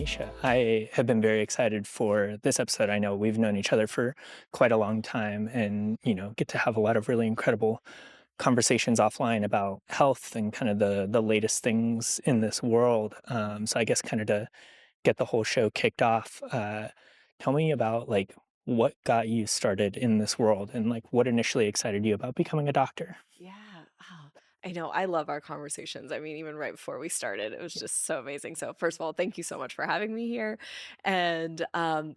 Hanisha. I have been very excited for this episode. I know we've known each other for quite a long time and, get to have a lot of really incredible conversations offline about health and kind of the latest things in this world. So I guess kind of to get the whole show kicked off, tell me about like what got you started in this world and like what initially excited you about becoming a doctor. Yeah. Oh, I know. I love our conversations. I mean, even right before we started, it was just so amazing. So, first of all, thank you so much for having me here. And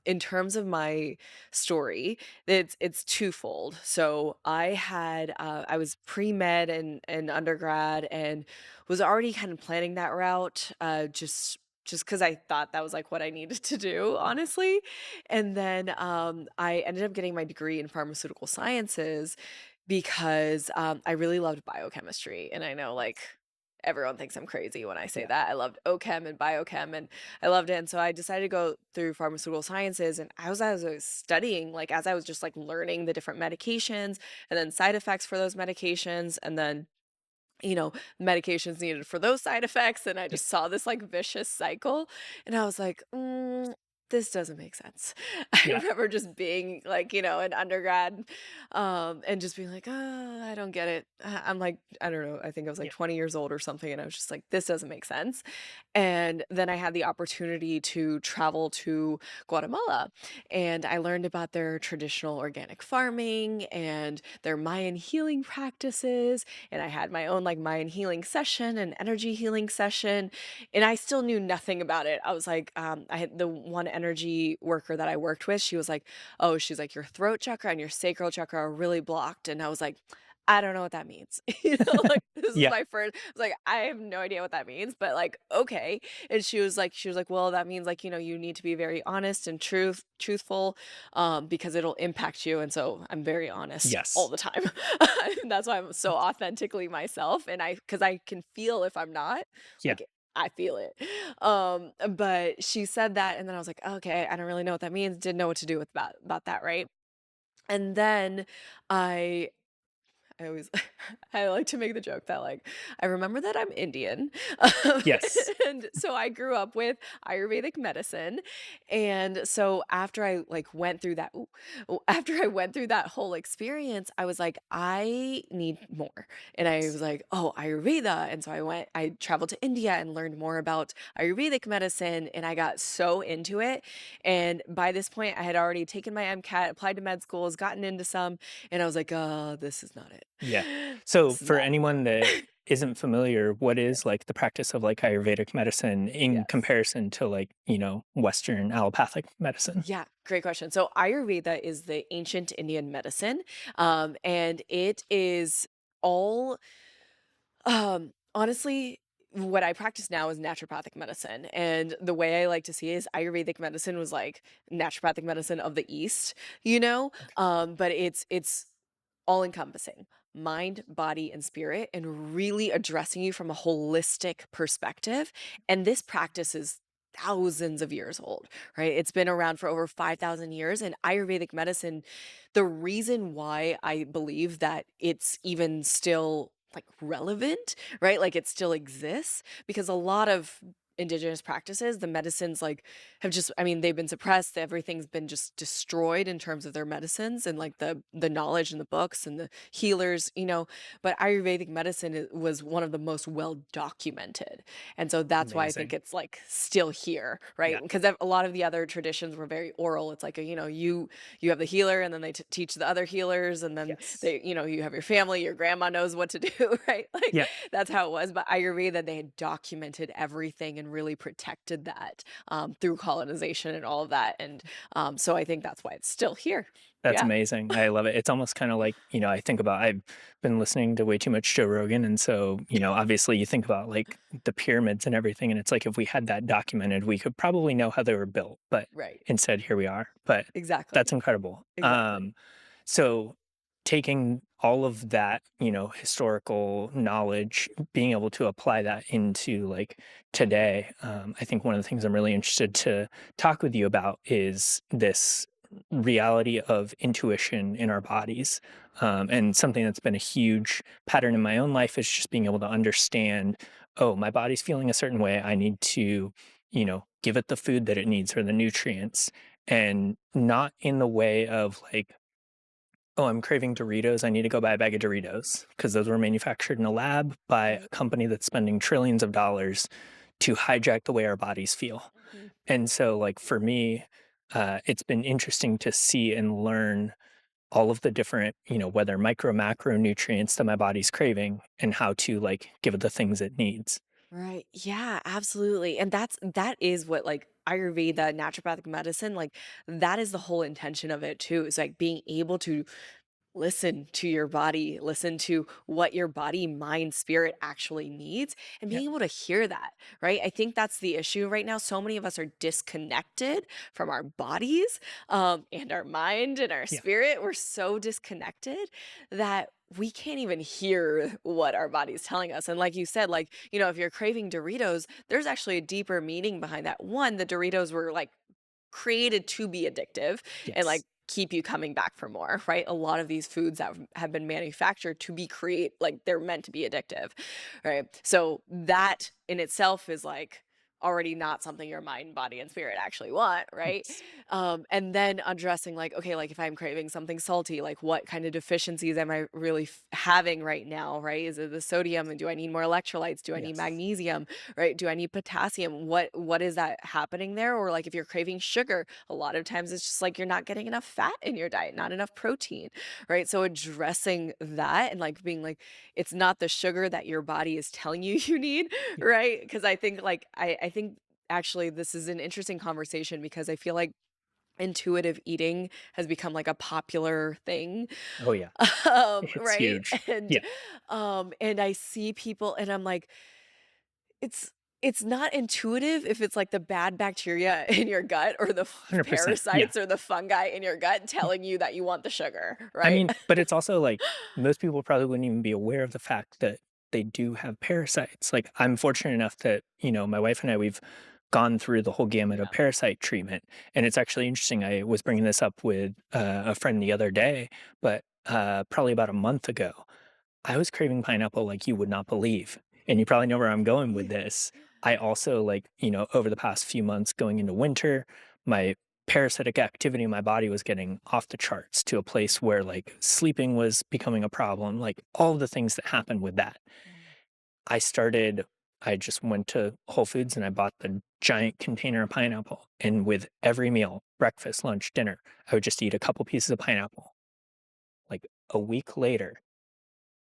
in terms of my story, it's twofold. So, I was pre med and undergrad, and was already kind of planning that route. Just because I thought that was like what I needed to do, honestly. And then I ended up getting my degree in pharmaceutical sciences because, I really loved biochemistry, and I know, like, everyone thinks I'm crazy when I say Yeah. that. I loved OChem and biochem, and I loved it, and so I decided to go through pharmaceutical sciences, and as I was studying, like, as I was just, like, learning the different medications and then side effects for those medications, and then, medications needed for those side effects, and I Yeah. just saw this, like, vicious cycle, and I was like, this doesn't make sense." I Yeah. remember just being, like, an undergrad, and just being like, "Oh, I don't get it." I'm like, I don't know, I think I was, like, Yeah. 20 years old or something, and I was just like, "This doesn't make sense." And then I had the opportunity to travel to Guatemala, and I learned about their traditional organic farming and their Mayan healing practices, and I had my own, like, Mayan healing session and energy healing session, and I still knew nothing about it. I was like, I had the one energy worker that I worked with, she was like, "Oh," she's like, "Your throat chakra and your sacral chakra are really blocked." And I was like, "I don't know what that means." Like, this is Yeah. my first, I was like, "I have no idea what that means, but, like, okay." And she was like, "Well, that means, like, you need to be very honest and truthful, because it'll impact you." And so I'm very honest all Yes. the time. And that's why I'm so authentically myself, and because I can feel if I'm not, Yeah. like, I feel it. But she said that, and then I was like, "Okay, I don't really know what that means." Didn't know what to do with about that, right? And then I I always I like to make the joke that, like, I remember that I'm Indian, um, Yes. and so I grew up with Ayurvedic medicine, and so after I, like, went through that after I went through that whole experience, I was like, "I need more," and I was like, "Oh, Ayurveda," and so I traveled to India and learned more about Ayurvedic medicine, and I got so into it, and by this point, I had already taken my MCAT, applied to med schools, gotten into some, and I was like, "Oh, this is not it. Yeah. So This is for not anyone that it." isn't familiar, what Yeah. is like the practice of like Ayurvedic medicine in Yes. comparison to like, Western allopathic medicine? Yeah, great question. So Ayurveda is the ancient Indian medicine, and it is all honestly, what I practice now is naturopathic medicine. And the way I like to see it is Ayurvedic medicine was like naturopathic medicine of the East, you know? Okay. But it's all encompassing, mind, body, and spirit, and really addressing you from a holistic perspective. And this practice is thousands of years old, right? It's been around for over 5,000 years. And Ayurvedic medicine, the reason why I believe that it's even still like relevant, right? Like it still exists because a lot of indigenous practices, the medicines like have just, I mean, they've been suppressed. Everything's been just destroyed in terms of their medicines and like the knowledge and the books and the healers, but Ayurvedic medicine was one of the most well documented. And so that's why I think Amazing. it's like still here, right? Yeah. Because a lot of the other traditions were very oral. It's like you have the healer and then they teach the other healers, and then Yes. you have your family, your grandma knows what to do, right? Like Yeah. that's how it was. But Ayurveda, they had documented everything and really protected that, through colonization and all of that. And so I think that's why it's still here. That's Yeah. amazing. I love it. It's almost kind of like, I think about I've been listening to way too much Joe Rogan. And so, obviously you think about like the pyramids and everything. And it's like if we had that documented, we could probably know how they were built. But Right. instead, here we are. But Exactly. that's incredible. Exactly. So taking all of that, historical knowledge, being able to apply that into like today, I think one of the things I'm really interested to talk with you about is this reality of intuition in our bodies. And something that's been a huge pattern in my own life is just being able to understand, oh, my body's feeling a certain way. I need to give it the food that it needs or the nutrients, and not in the way of like, oh, I'm craving Doritos. I need to go buy a bag of Doritos because those were manufactured in a lab by Mhm, a company that's spending trillions of dollars to hijack the way our bodies feel. mhm. And so, like, for me, it's been interesting to see and learn all of the different, whether micro, macro nutrients that my body's craving and how to like give it the things it needs. Right. Yeah, absolutely. And that is what like Ayurveda, naturopathic medicine, like that is the whole intention of it too. Is like being able to listen to your body, listen to what your body, mind, spirit actually needs, and Yeah. being able to hear that, right? I think that's the issue right now. So many of us are disconnected from our bodies and our mind and our Yeah. spirit. We're so disconnected that we can't even hear what our body's telling us. And like you said, like, if you're craving Doritos, there's actually a deeper meaning behind that. One, the Doritos were like created to be addictive and Yes. like keep you coming back for more, right? A lot of these foods that have been manufactured to be create like they're meant to be addictive, right? So that in itself is like already not something your mind, body, and spirit actually want, right? Yes. And then addressing like, okay, like if I'm craving something salty, like what kind of deficiencies am I really having right now, right? Is it the sodium, and do I need more electrolytes? Do I need Yes. magnesium? Right? Do I need potassium? What is that happening there? Or like if you're craving sugar, a lot of times it's just like you're not getting enough fat in your diet, not enough protein, right? So addressing that and like being like, it's not the sugar that your body is telling you you need, Yeah. right? Because I think like I think actually this is an interesting conversation because I feel like intuitive eating has become like a popular thing. Oh, yeah. It's Right? huge. And Yeah. and I see people and I'm like, it's it's not intuitive if it's like the bad bacteria in your gut or the 100%. Yeah. parasites or the fungi in your gut telling you that you want the sugar, I right? mean, but it's also like most people probably wouldn't even be aware of the fact that they do have parasites. Like, I'm fortunate enough that, my wife and I, we've gone through the whole gamut of Yeah. parasite treatment. And it's actually interesting. I was bringing this up with a friend the other day, but probably about a month ago, I was craving pineapple like you would not believe. And you probably know where I'm going with Yeah. this. I also, like, over the past few months going into winter, my parasitic activity in my body was getting off the charts to a place where like sleeping was becoming a problem, like all of the things that happened with that. Yeah. I started, I just went to Whole Foods and I bought the giant container of pineapple. And with every meal, breakfast, lunch, dinner, I would just eat a couple pieces of pineapple. Like a week later,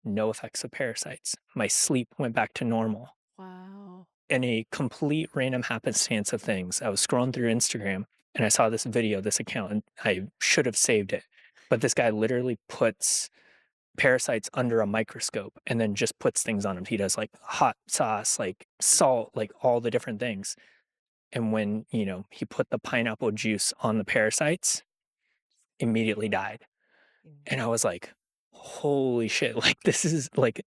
no effects of parasites. My sleep went back to normal. Wow. In a complete random happenstance of things, I was scrolling through Instagram and I saw this video, this account, and I should have saved it. But this guy literally puts parasites under a microscope and then just puts things on them. He does like hot sauce, like salt, like all the different things. And when, he put the pineapple juice on the parasites, immediately died. Yeah. And I was like, holy shit, like this is like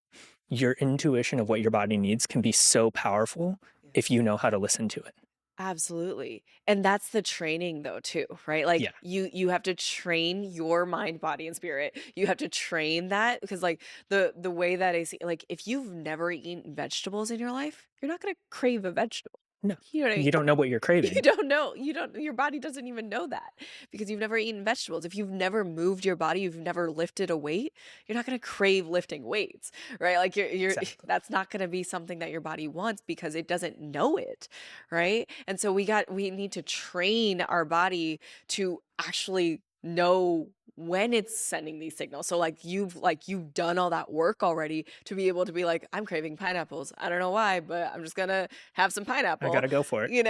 your intuition of what your body needs can be so powerful Yeah. if you know how to listen to it. Absolutely. And that's the training though too, right? Like Yeah. you have to train your mind, body and spirit. You have to train that because like the way that I see like if you've never eaten vegetables in your life, you're not going to crave a vegetable. No. You know what I mean? You don't know what you're You craving. don't know. You don't your body doesn't even know that because you've never eaten vegetables. If you've never moved your body, you've never lifted a weight, you're not going to crave lifting weights, right? Like you're Exactly. that's not going to be something that your body wants because it doesn't know it, right? And so we need to train our body to actually know when it's sending these signals. So like you've done all that work already to be able to be like I'm craving pineapples. I don't know why, but I'm just going to have some I pineapple. gotta go for it. You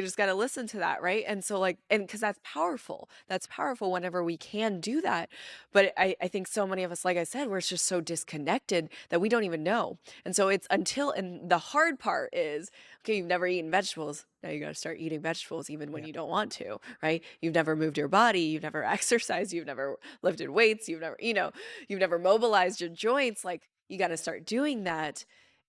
just got to listen to that, right? And so like and because that's powerful. That's powerful whenever we can do that. But I think so many of us, like I said, we're just so disconnected that we don't even know. And so it's until and the hard part is okay, you've never eaten vegetables. Now you got to start eating vegetables even when Yeah. you don't want to, right? You've never moved your body, you've never exercised, you've never lifted weights, you've never mobilized your joints. Like you got to start doing that.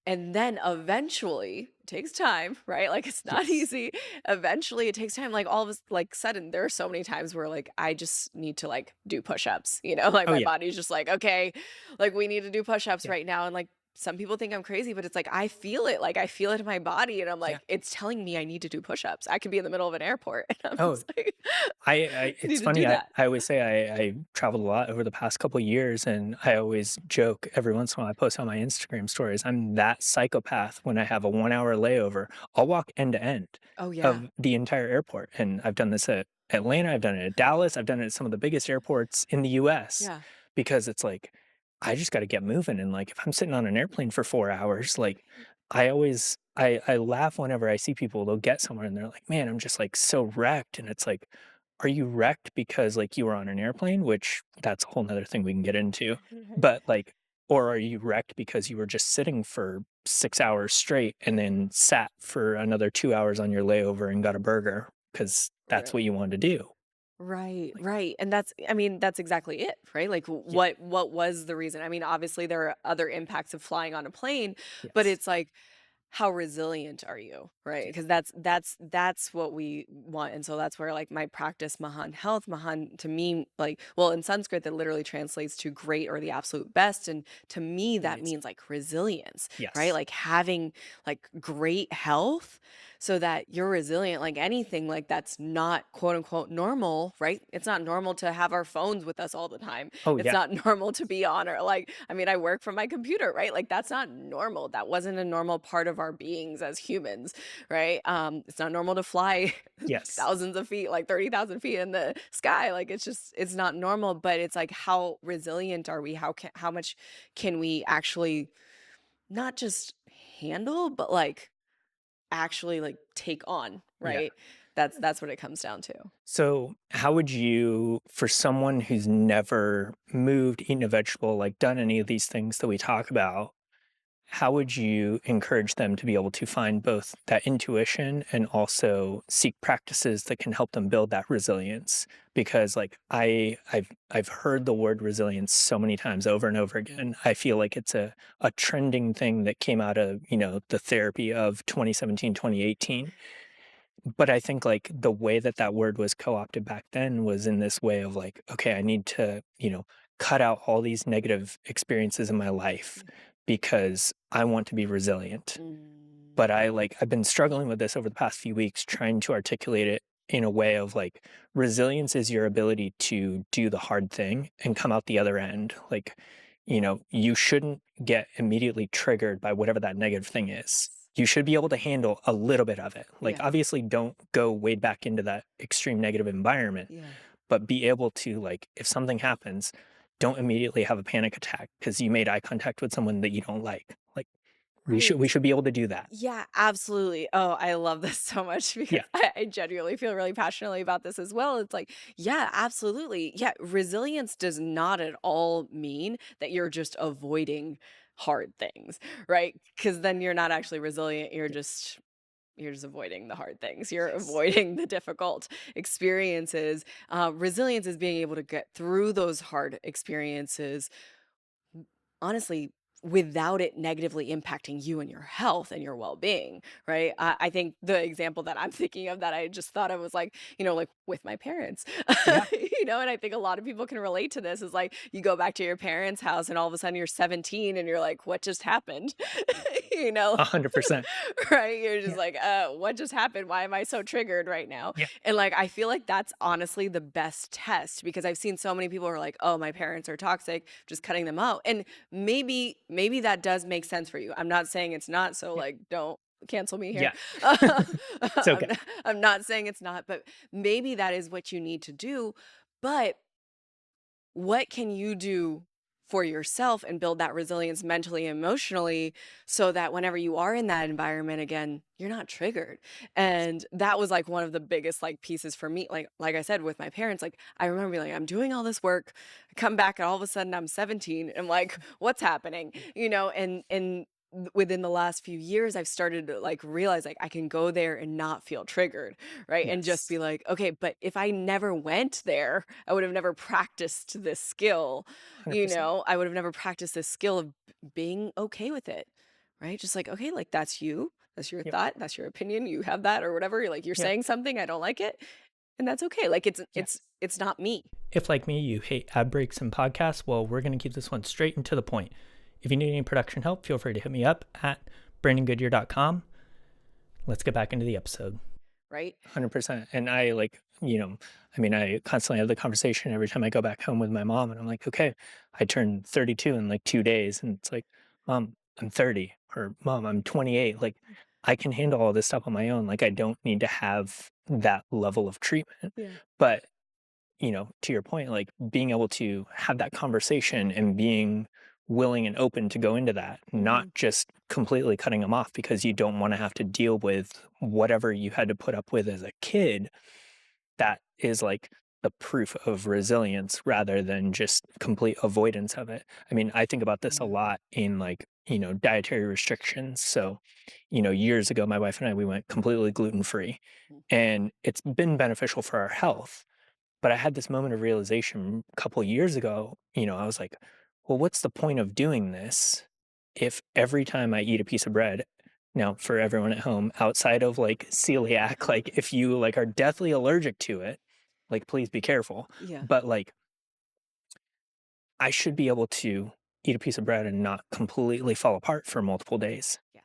And then eventually, it takes time, right? Like it's not Yes. easy. Eventually, it takes time. Like all of us, like sudden, there are so many times where like I just need to like do push-ups, like Oh, my yeah. body's just like, okay, like we need to do push-ups Yeah. right now. And like some people think I'm crazy, but it's like I feel it. Like I feel it in my body and I'm Yeah. like, it's telling me I need to do push-ups. I could be in the middle of an airport and I'm Oh, just like, I I need it's to do funny, that. I always say I traveled a lot over the past couple years, and I always joke every once in a while I post on my Instagram stories, I'm that psychopath when I have a 1-hour layover. I'll walk end to end Oh yeah. of the entire airport, and I've done this at Atlanta, I've done it at Dallas, I've done it at some of the biggest airports in the US Yeah. because it's like, I just gotta get moving, and, like, if I'm sitting on an airplane for 4 hours, like, I laugh whenever I see people, they'll get somewhere and they're like, "Man, I'm just, like, so wrecked," and it's like, are you wrecked because, like, you were on an airplane? Which that's a whole 'nother thing we can get into, Right. but, like, or are you wrecked because you were just sitting for 6 hours straight and then sat for another 2 hours on your layover and got a burger because that's what Right. you wanted to do? Right, Like, right. And that's I mean, that's exactly it, right? Like yeah, what was the reason? I mean, obviously there are other impacts of flying on a plane, but yes, it's like how resilient are you, right? yeah, Because that's what we want, and so that's where like my practice Mahan Health, Mahan to me, like, well, in Sanskrit that literally translates to great or the absolute best, and to me that amazing. means like resilience, right? Yes. Like having like great health so that you're resilient. Like anything like that's not quote unquote normal, right? It's not normal to have our phones with us all the time. Oh, It's yeah, not normal to be on or like, I mean, I work from my computer, right? Like that's not normal. That wasn't a normal part of our beings as humans, right? It's not normal to fly yes, thousands of feet, like 30,000 feet in the sky. Like it's just, it's not normal, but it's like, how resilient are we? How much can we actually not just handle, but like actually like take on, yeah. right? That's what it comes down to. So, how would you, for someone who's never moved, eaten a vegetable, like, done any of these things that we talk about, how would you encourage them to be able to find both that intuition and also seek practices that can help them build that resilience? Because like I've heard the word resilience so many times over and over again. I feel like it's a trending thing that came out of, the therapy of 2017, 2018. But I think like the way that that word was co-opted back then was in this way of like, okay, I need to, cut out all these negative experiences in my life because I want to be resilient. But Mm. I've been struggling with this over the past few weeks, trying to articulate it in a way of like, resilience is your ability to do the hard thing and come out the other end. Like, you shouldn't get immediately triggered by whatever that negative thing is. Yes. You should be able to handle a little bit of it. Like, Yeah. obviously, don't go wade back into that extreme negative environment, Yeah. but be able to, like, if something happens, don't immediately have a panic attack because you made eye contact with someone that you don't like. Like, we should Right. we should be able to do that. Yeah, absolutely. Oh, I love this so much because Yeah, I genuinely feel really passionately about this as well. It's like, yeah, absolutely. Yeah, resilience does not at all mean that you're just avoiding hard things, right? Because then you're not actually resilient. You're just avoiding the hard things. You're yes, avoiding the difficult experiences. Resilience is being able to get through those hard experiences honestly, without it negatively impacting you and your health and your well-being, right? I think the example that I'm thinking of that I just thought of was like, like with my parents, yeah, and I think a lot of people can relate to this is like you go back to your parents' house and all of a sudden you're 17 and you're like, what just happened? you know, 100%. right? You're just Yeah, like, what just happened? Why am I so triggered right now? yeah, And like, I feel like that's honestly the best test because I've seen so many people who are like, oh, my parents are toxic, just cutting them out. And maybe that does make sense for you. I'm not saying it's not, so yeah, like don't cancel me here. yeah. It's okay. I'm not saying it's not, but maybe that is what you need to do. But what can you do for yourself and build that resilience mentally and emotionally so that whenever you are in that environment again you're not triggered. And that was like one of the biggest like pieces for me, like I said with my parents. Like I remember being like, I'm doing all this work, I come back and all of a sudden I'm 17 and I'm like, what's happening, and within the last few years I've started to like realize like I can go there and not feel triggered, right? And just Yes, be like, okay, but if I never went there, I would have never practiced this skill. 100%. I would have never practiced this skill of being okay with it, right? Just like, okay, like that's you, that's your Yep, thought, that's your opinion, you have that or whatever. You're like, you're yep, saying something, I don't like it, and that's okay. Like it's it's yes. it's not me. If, like me, you hate ad breaks and podcasts, well, we're going to keep this one straight and to the point. If you need any production help, feel free to hit me up at brandongoodyear.com. Let's get back into the episode. right? 100%. And I like, I mean, I constantly have the conversation every time I go back home with my mom, and I'm like, okay, I turned 32 in like 2 days. And it's like, Mom, I'm 30, or Mom, I'm 28. Like, I can handle all this stuff on my own. Like, I don't need to have that level of treatment. Yeah. But to your point, like being able to have that conversation and being willing and open to go into that, not Mhm. just completely cutting them off because you don't want to have to deal with whatever you had to put up with as a kid. That is like the proof of resilience rather than just complete avoidance of it. I mean, I think about this a Yeah. lot in like, dietary restrictions. So, years ago, my wife and I, we went completely gluten free, Mm. and it's been beneficial for our health. But I had this moment of realization a couple years ago. I was like, well, what's the point of doing this if every time I eat a piece of bread, now for everyone at home, outside of like celiac, like if you like are deathly allergic to it, like please be careful. Yeah. But like I should be able to eat a piece of bread and not completely fall apart for multiple days. Yes.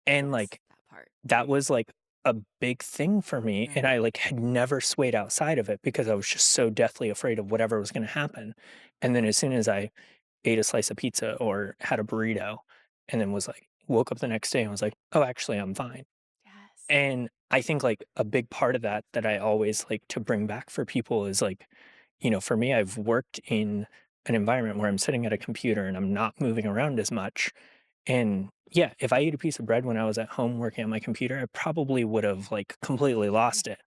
And Yes. like That part. that was like a big thing for me, and Right. I like had never swayed outside of it because I was just so deathly afraid of whatever was going to happen. And then as soon as I ate a slice of pizza or had a burrito, and then was like woke up the next day and was like, "Oh, actually I'm fine." Yes. And I think like a big part of that that I always like to bring back for people is like, for me, I've worked in an environment where I'm sitting at a computer and I'm not moving around as much. And yeah, if I ate a piece of bread when I was at home working on my computer, I probably would have like completely lost it.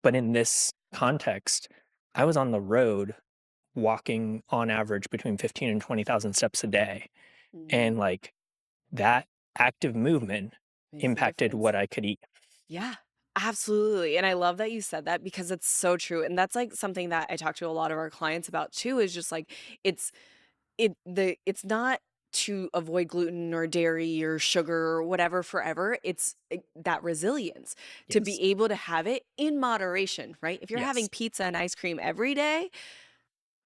But in this context, I was on the road walking on average between 15 and 20,000 steps a day. Mhm. And like that active movement Makes a impacted difference. what I could eat. Yeah, absolutely, and I love that you said that because it's so true, and that's, like, something that I talk to a lot of our clients about too, is just, like, it's it's not to avoid gluten or dairy or sugar or whatever forever, it's, that resilience to Yes. be able to have it in moderation, right? If you're having Yes. pizza and ice cream every day,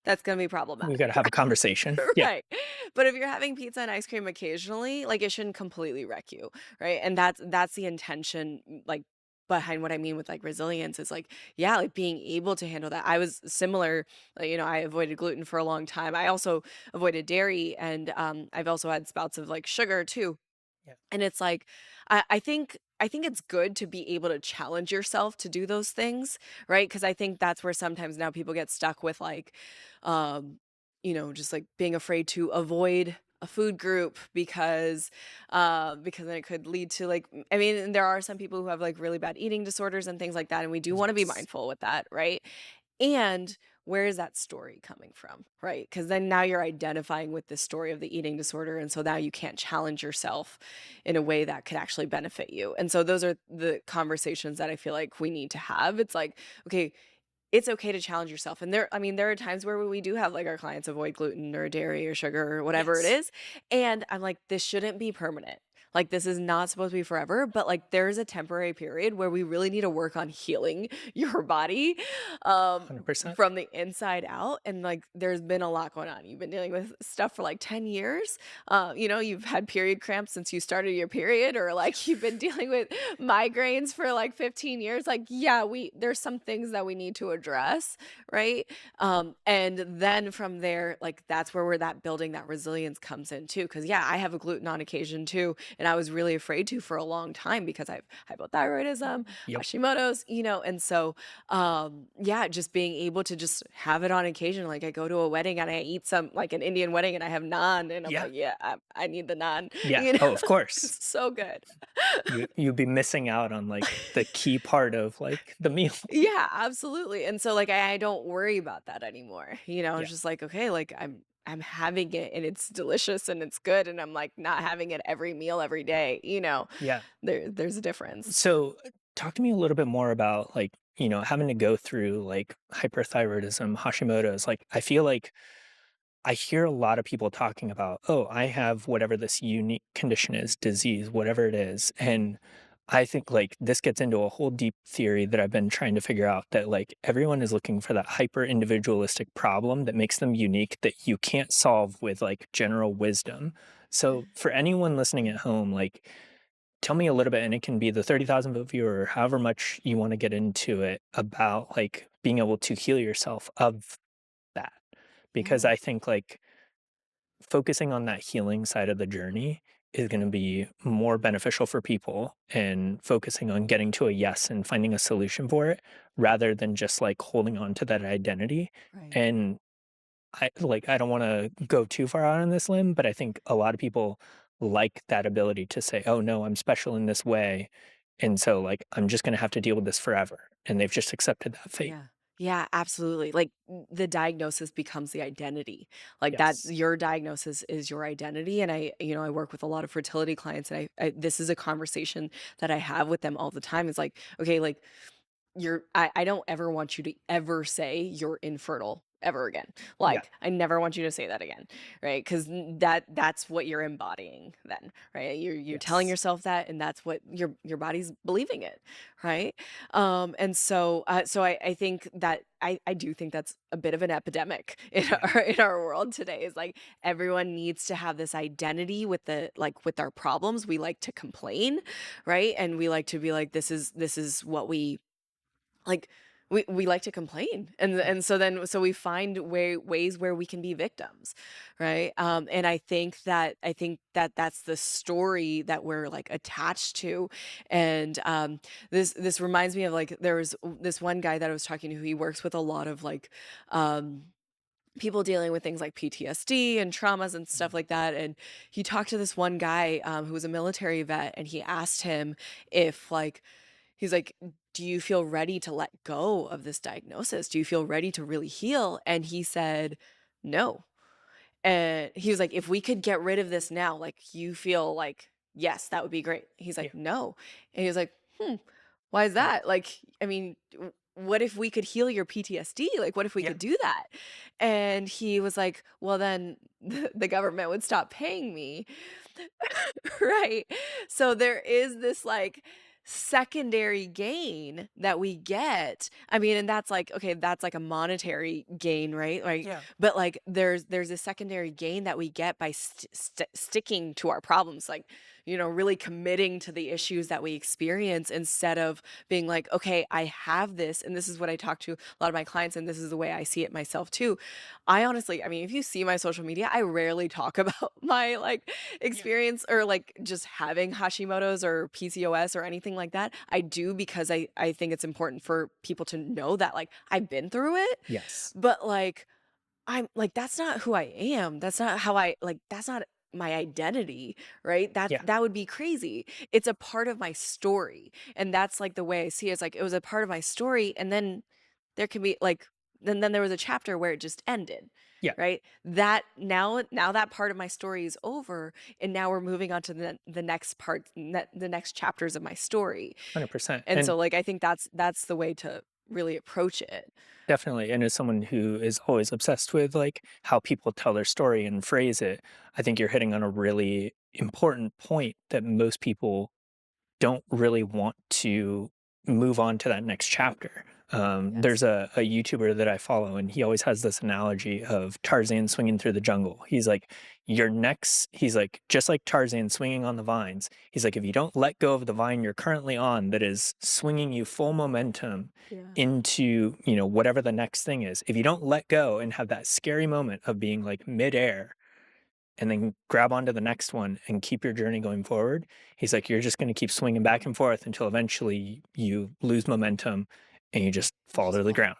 that's gonna be We problematic, got to have a conversation. Yeah. right. But if you're having pizza and ice cream occasionally, like, it shouldn't completely wreck you, right? And that's the intention, like, behind what I mean with, like, resilience is, like, yeah, like, being able to handle that. I was similar, like, I avoided gluten for a long time. I also avoided dairy, and, I've also had spouts of, like, sugar too. Yeah. And it's like, I think it's good to be able to challenge yourself to do those things, right? Because I think that's where sometimes now people get stuck with like, um, just like being afraid to avoid a food group because then it could lead to like I mean, and there are some people who have like really bad eating disorders and things like that, and we do want to be Yes. mindful with that, right? And where is that story coming from, right? Because then now you're identifying with the story of the eating disorder. And so now you can't challenge yourself in a way that could actually benefit you. And so those are the conversations that I feel like we need to have. It's like, okay, it's okay to challenge yourself. And I mean, there are times where we do have like our clients avoid gluten or dairy or sugar or whatever it Yes. is. And I'm like, this shouldn't be permanent. Like, this is not supposed to be forever, but like, there's a temporary period where we really need to work on healing your body um, 100%. from the inside out. And like, there's been a lot going on. You've been dealing with stuff for like 10 years. You've had period cramps since you started your period, or like you've been dealing with migraines for like 15 years. Like, yeah, there's some things that we need to address, right? And then from there, like that's where we're that building that resilience comes in too. Cause yeah, I have a gluten on occasion too. And I was really afraid to for a long time because I've hypothyroidism, Yep. Hashimoto's, and so yeah, just being able to just have it on occasion. Like I go to a wedding and I eat some like an Indian wedding and I have naan and I'm Yeah. like, yeah, I need the naan, Yeah. you know. Oh, of course. It's so good. You'd be missing out on like the key part of like the meal. Yeah, absolutely. And so like I don't worry about that anymore. Yeah. It's just like, okay, like I'm having it and it's delicious and it's good and I'm like not having it every meal every day. Yeah. There's a difference. So talk to me a little bit more about like, having to go through like hyperthyroidism, Hashimoto's. Like I feel like I hear a lot of people talking about, oh, I have whatever this unique condition is, disease, whatever it is. And I think like this gets into a whole deep theory that I've been trying to figure out, that like everyone is looking for that hyper individualistic problem that makes them unique that you can't solve with like general wisdom. So for anyone listening at home, like, tell me a little bit, and it can be the 30,000 foot view or however much you want to get into it about like being able to heal yourself of that. Because Yeah. I think like focusing on that healing side of the journey is going to be more beneficial for people and focusing on getting to a yes and finding a solution for it rather than just like holding on to that identity. Right. And I don't want to go too far out on this limb, but I think a lot of people like that ability to say, "Oh no, I'm special in this way." And so like I'm just going to have to deal with this forever. And they've just accepted that fate. Yeah. Yeah, absolutely. Like the diagnosis becomes the identity. Like that Yes. your diagnosis is your identity. And I work with a lot of fertility clients and this is a conversation that I have with them all the time. It's like, okay, like I don't ever want you to ever say you're infertile ever again. Yeah. Like, I never want you to say that again, right? Because that's what you're embodying then, right? You're telling Yes. yourself that, and that's what your body's believing it, right? And so I think that I do think that's a bit of an epidemic in Yeah. our world today. Is like everyone needs to have this identity with with our problems. We like to complain, right? And we like to be like, this is what we like we like to complain Yeah. and so we find ways where we can be victims, right? And I think that that's the story that we're like attached to. And this reminds me of like there was this one guy that I was talking to who he works with a lot of like um people dealing with things like PTSD and traumas and stuff Mhm. like that. And he talked to this one guy who was a military vet, and he asked him if like he's like, "Do you feel ready to let go of this diagnosis? Do you feel ready to really heal?" And he said, "No." And he was like, "If we could get rid of this now, like, you feel like, yes, that would be great." He's Yeah. like, "No." And he was like, "Hmm, why is Hmm. that?" Like, I mean, what if we could heal your PTSD? Like, what if we Yeah. could do that? And he was like, "Well, then the government would stop paying me." Right. So there is this like secondary gain that we get. I mean, and that's like, okay, that's like a monetary gain, right? Like, Yeah. but like there's a secondary gain that we get by sticking to our problems, like, really committing to the issues that we experience instead of being like, okay, I have this, and this is what I talk to a lot of my clients, and this is the way I see it myself too. I honestly, I mean, if you see my social media, I rarely talk about my like Yeah. experience or like just having Hashimoto's or PCOS or anything like that. I do because I think it's important for people to know that like I've been through it, Yes. but like I'm like that's not who I am. That's not how I like that's not my identity, right? Yeah. That would be crazy. It's a part of my story. And that's like the way I see it. It's like it was a part of my story, and then there can be like then there was a chapter where it just ended, Yeah. right? That now that part of my story is over, and now we're moving on to the next part, the next chapters of my story. 100%. And And so like I think that's the way to really approach it. definitely. And as someone who is always obsessed with like how people tell their story and phrase it, I think you're hitting on a really important point that most people don't really want to move on to that next chapter. There's Yes. a YouTuber that I follow, and he always has this analogy of Tarzan swinging through the jungle. He's like, he's like, just like Tarzan swinging on the vines. He's like, if you don't let go of the vine you're currently on that is swinging you full momentum Yeah. into, whatever the next thing is, if you don't let go and have that scary moment of being like midair and then grab onto the next one and keep your journey going forward. He's like, you're just going to keep swinging back and forth until eventually you lose momentum and you just You fall just to the fall. ground.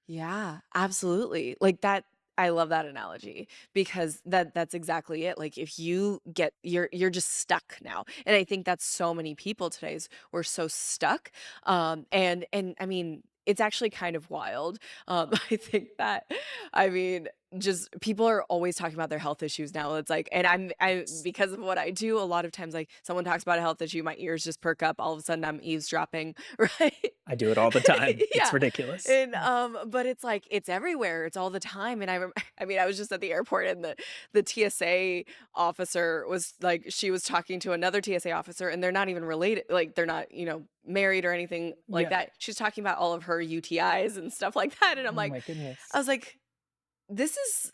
Yeah, absolutely. Like that I love that analogy because that's exactly it. Like if you get you're just stuck now. And I think that's so many people today is we're so stuck. And I mean, it's actually kind of wild. I think that I mean, just people are always talking about their health issues now. It's like, and I Yes. because of what I do, a lot of times like someone talks about a health issue, my ears just perk up. All of a sudden I'm eavesdropping, right? I do it all the time. It's Yeah. ridiculous. And, but it's like, it's everywhere, it's all the time, and I mean, I was just at the airport and the TSA officer was like she was talking to another TSA officer, and they're not even related, like, they're not, married or anything like Yeah. that. She's talking about all of her UTIs and stuff like that, and I'm Oh like my goodness. I was like, "This is"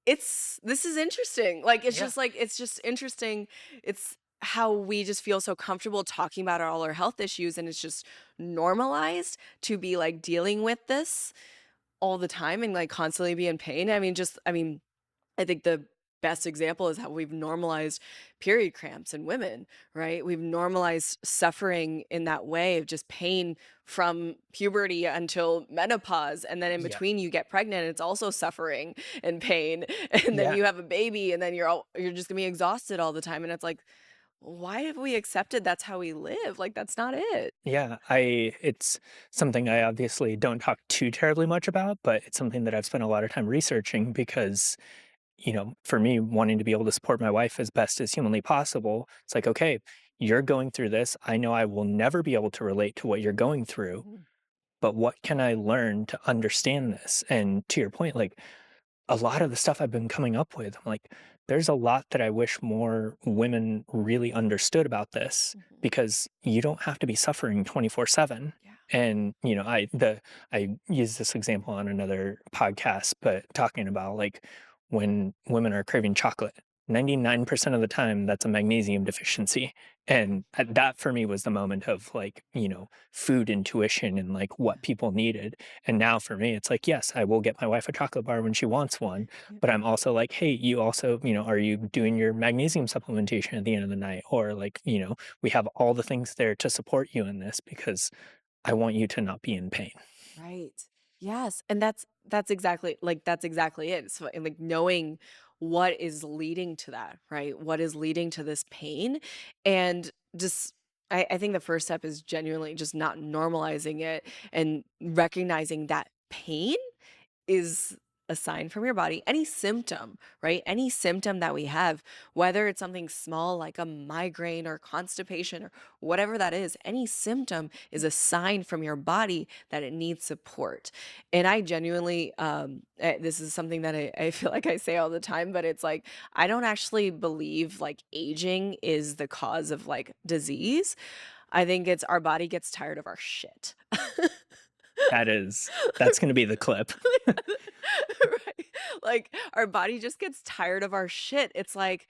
this is interesting. Like, Yeah. it's just interesting. It's how we just feel so comfortable talking about all our health issues, and it's just normalized to be, like, dealing with this all the time and, like, constantly be in pain. I mean, I think the best example is how we've normalized period cramps in women, right? We've normalized suffering in that way of just pain from puberty until menopause. And then in Yeah. between you get pregnant, it's also suffering and pain. And then Yeah. you have a baby and then you're just gonna be exhausted all the time. And it's like, why have we accepted that's how we live? Like that's not it. Yeah, it's something I obviously don't talk too terribly much about, but it's something that I've spent a lot of time researching because, for me, wanting to be able to support my wife as best as humanly possible, it's like, okay, you're going through this. I know I will never be able to relate to what you're going through, Mhm, but what can I learn to understand this? And to your point, like a lot of the stuff I've been coming up with, I'm like, there's a lot that I wish more women really understood about this mhm. because you don't have to be suffering 24/7. Yeah. And, I use this example on another podcast, but talking about like when women are craving chocolate, 99% of the time that's a magnesium deficiency. And that for me was the moment of like, food intuition and like what people needed. And now for me, it's like, yes, I will get my wife a chocolate bar when she wants one, Yeah. but I'm also like, hey, you also, are you doing your magnesium supplementation at the end of the night? Or like, we have all the things there to support you in this because I want you to not be in pain. Right. Yes, and that's exactly it. So, and, like, knowing what is leading to that, right? What is leading to this pain, and just I think the first step is genuinely just not normalizing it and recognizing that pain is a sign from your body. Any symptom, right? Any symptom that we have, whether it's something small like a migraine or constipation or whatever that is, any symptom is a sign from your body that it needs support. And I genuinely, this is something that I feel like I say all the time, but it's like, I don't actually believe like aging is the cause of like disease. I think it's our body gets tired of our shit. That's going to be the clip. Right. Like, our body just gets tired of our shit. It's like,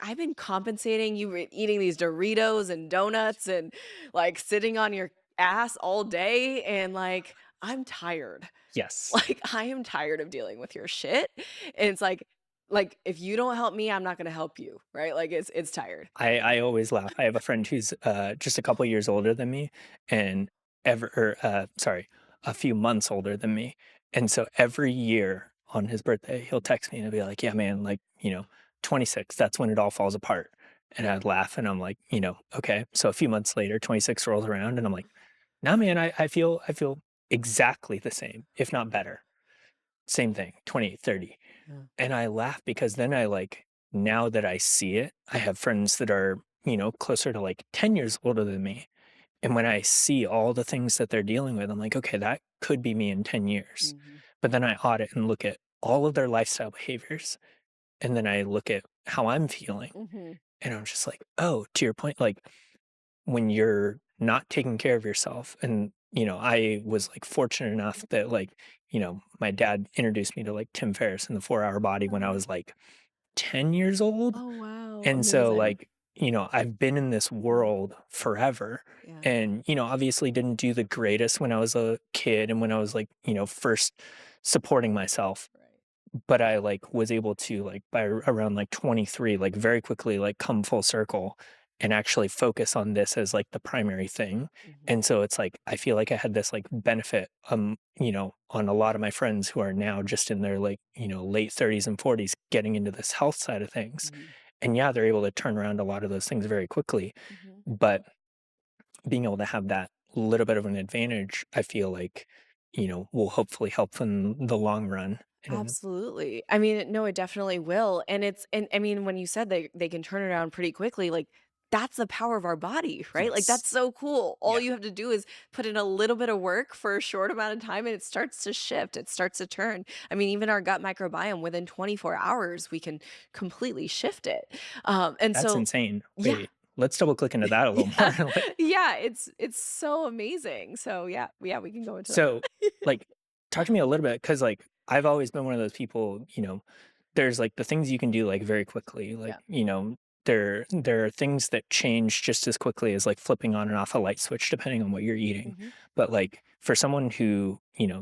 "I've been compensating you with eating these Doritos and donuts and, like, sitting on your ass all day, and, like, I'm tired." Yes. Like, I am tired of dealing with your shit, and it's like, if you don't help me, I'm not gonna help you, right? Like, it's tired. I always laugh. I have a friend who's just a couple years older than me, and sorry, a few months older than me. And so every year on his birthday, he'll text me and he'll be like, "Yeah, man, like 26. That's when it all falls apart." And I'd laugh, and I'm like, okay. So a few months later, 26 rolls around, and I'm like, "Nah, man, I feel exactly the same, if not better. Same thing, 28, 30." Yeah. And I laugh because then now that I see it, I have friends that are, closer to like 10 years older than me. And when I see all the things that they're dealing with, I'm like, okay, that could be me in 10 years. Mhm. But then I audit and look at all of their lifestyle behaviors. And then I look at how I'm feeling. Mhm. And I'm just like, oh, to your point, like when you're not taking care of yourself. And, I was like fortunate enough that like, my dad introduced me to like Tim Ferriss and the 4 Hour Body when I Oh. was like 10 years old. Oh, wow, And so, amazing. like, I've been in this Mm, world forever yeah. and, obviously didn't do the greatest when I was a kid and when I was like, first supporting myself. Right. But I like was able to like by around like 23, like very quickly like come full circle and actually focus on this as like the primary thing. Mhm. And so it's like I feel like I had this like benefit on a lot of my friends who are now just in their like, late 30s and 40s getting into this health side of things. Mhm. And yeah, they're able to turn around a lot of those things very quickly, Mhm. but being able to have that little bit of an advantage, I feel like, will hopefully help in the long run. And Absolutely. I mean, no, it definitely will, and I mean, when you said they can turn it around pretty quickly, like, that's the power of our body, right? Like, yes. that's so cool. All Yeah. you have to do is put in a little bit of work for a short amount of time, and it starts to shift, it starts to turn. I mean, even our gut microbiome, within 24 hours, we can completely shift it. And That's so insane. yeah. Wait, let's double click into that a little Yeah. more. Like, Yeah, it's so amazing. So, yeah, we can go into so, that. like, talk to me a little bit because, like, I've always been one of those people, there's, like, the things you can do, like, very quickly, like, Yeah. there are things that change just as quickly as, like, flipping on and off a light switch depending on what you're eating. Mhm. But, like, for someone who,